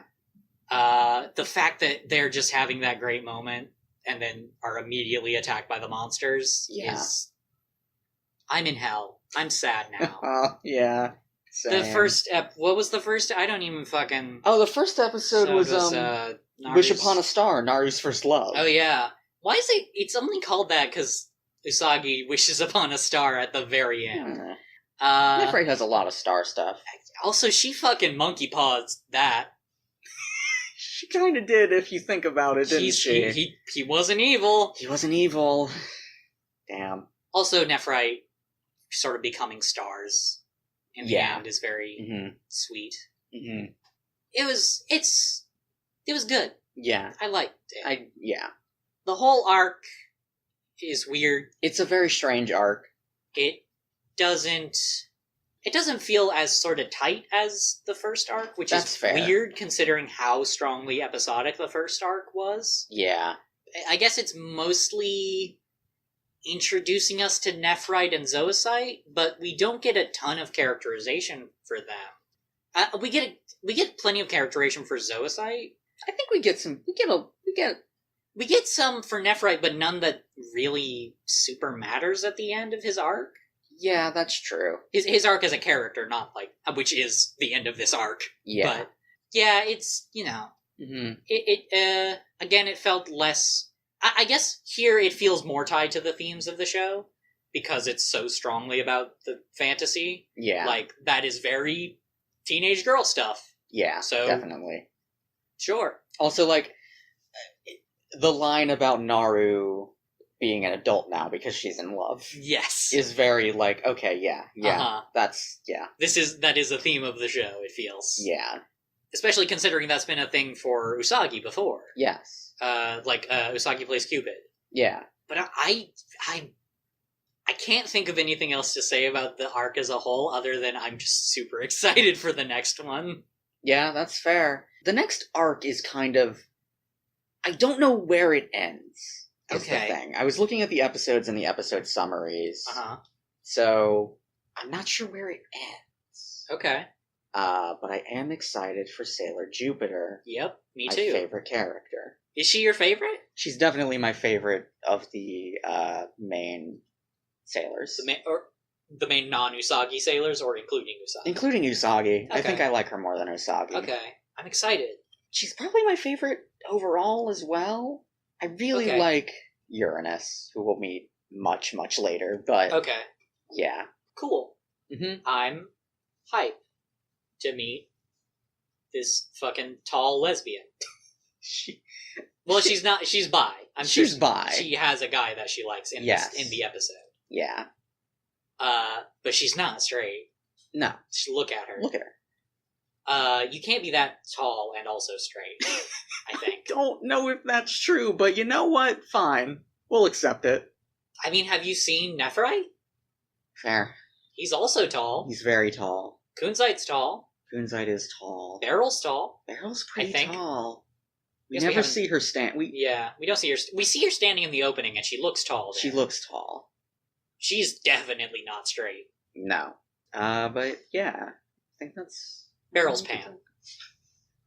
The fact that they're just having that great moment, and then are immediately attacked by the monsters is... I'm in hell. I'm sad now. Yeah. Same. The first what was the first? I don't even fucking... Oh, the first episode was Wish Upon a Star, Naru's first love. Oh, yeah. Why is it... It's only called that because Usagi wishes upon a star at the very end. Nephrite has a lot of star stuff. Also, she fucking monkey paws that. She kind of did, if you think about it, didn't she? He wasn't evil. He wasn't evil. Damn. Also, Nephrite sort of becoming stars in the end is very sweet. Mm-hmm. It was good. Yeah. I liked it. The whole arc is weird. It's a very strange arc. It doesn't feel as sort of tight as the first arc, which is fair. Weird considering how strongly episodic the first arc was. Yeah. I guess it's mostly introducing us to Nephrite and Zoisite, but we don't get a ton of characterization for them. We get plenty of characterization for Zoisite. I think we get some. We get some for Nephrite, but none that really super matters at the end of his arc. Yeah, that's true. His arc as a character, not like, which is the end of this arc. Yeah. But yeah, it's, Mm-hmm. Again, it felt less. I guess here it feels more tied to the themes of the show because it's so strongly about the fantasy. Yeah. Like, that is very teenage girl stuff. Yeah, So definitely. Sure. Also, like, the line about Naru being an adult now because she's in love Yes. is very, like, okay, yeah, Uh-huh. that's, yeah. That is a theme of the show, it feels. Yeah. Especially considering that's been a thing for Usagi before. Yes. Usagi plays Cupid. Yeah. But I can't think of anything else to say about the arc as a whole other than I'm just super excited for the next one. Yeah, that's fair. The next arc is kind of... I don't know where it ends. Is Okay. the thing. I was looking at the episodes and the episode summaries. Uh-huh. So, I'm not sure where it ends. Okay. But I am excited for Sailor Jupiter. Yep, me my too. favorite character. Is she your favorite? She's definitely my favorite of the main sailors. The main non-Usagi sailors, or including Usagi? Including Usagi. I Okay. think I like her more than Usagi. Okay. I'm excited. She's probably my favorite overall as well. I really Okay. like Uranus, who we'll meet much, much later, but Okay. yeah. Cool. Mm-hmm. I'm hyped to meet this fucking tall lesbian. Well, she's not. She's bi. She's bi. She has a guy that she likes in the episode. Yeah. But she's not straight. No. Just look at her. Look at her. You can't be that tall and also straight. I think. Don't know if that's true, but you know what? Fine. We'll accept it. I mean, have you seen Nephrite? Fair. He's also tall. He's very tall. Kunzite's tall. Kunzite is tall. Beryl's tall. Beryl's pretty I think. tall. We Guess we never haven't- see her stand. Yeah, we don't see her. We see her standing in the opening, and she looks tall. She there. looks tall. She's definitely not straight. No. But yeah, I think that's Beryl's pan.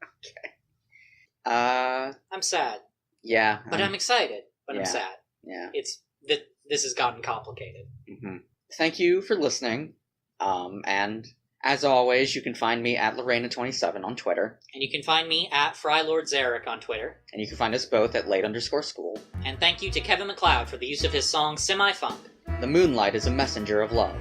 Okay. I'm sad, Yeah. but I'm excited. But I'm yeah. sad. Yeah. It's that this has gotten complicated. Mm-hmm. Thank you for listening. And as always, you can find me at Lorena27 on Twitter. And you can find me at Frylord Zarek on Twitter. And you can find us both at late_school. And thank you to Kevin MacLeod for the use of his song Semi-Funk. The moonlight is a messenger of love.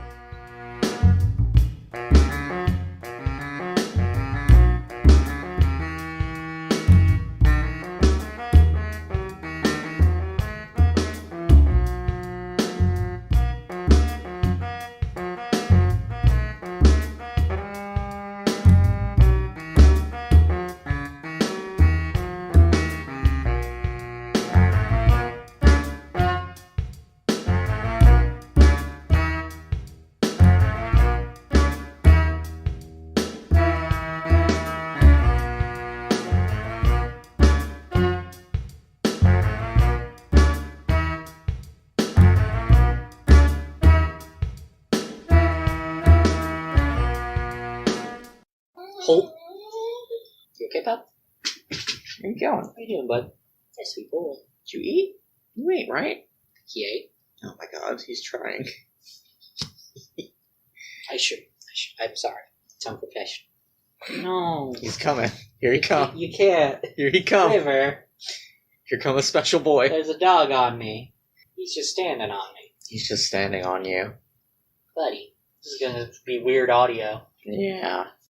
Holt. You okay, pal? Where you going? How you doing, bud? Yes, sweet boy. Did you eat? You ate, right? He ate. Oh my god, he's trying. I should. I'm sorry. It's unprofessional. No. He's coming. Here he come. You can't. Here he come. River. Here come a special boy. There's a dog on me. He's just standing on me. He's just standing on you. Buddy. This is gonna be weird audio. Yeah.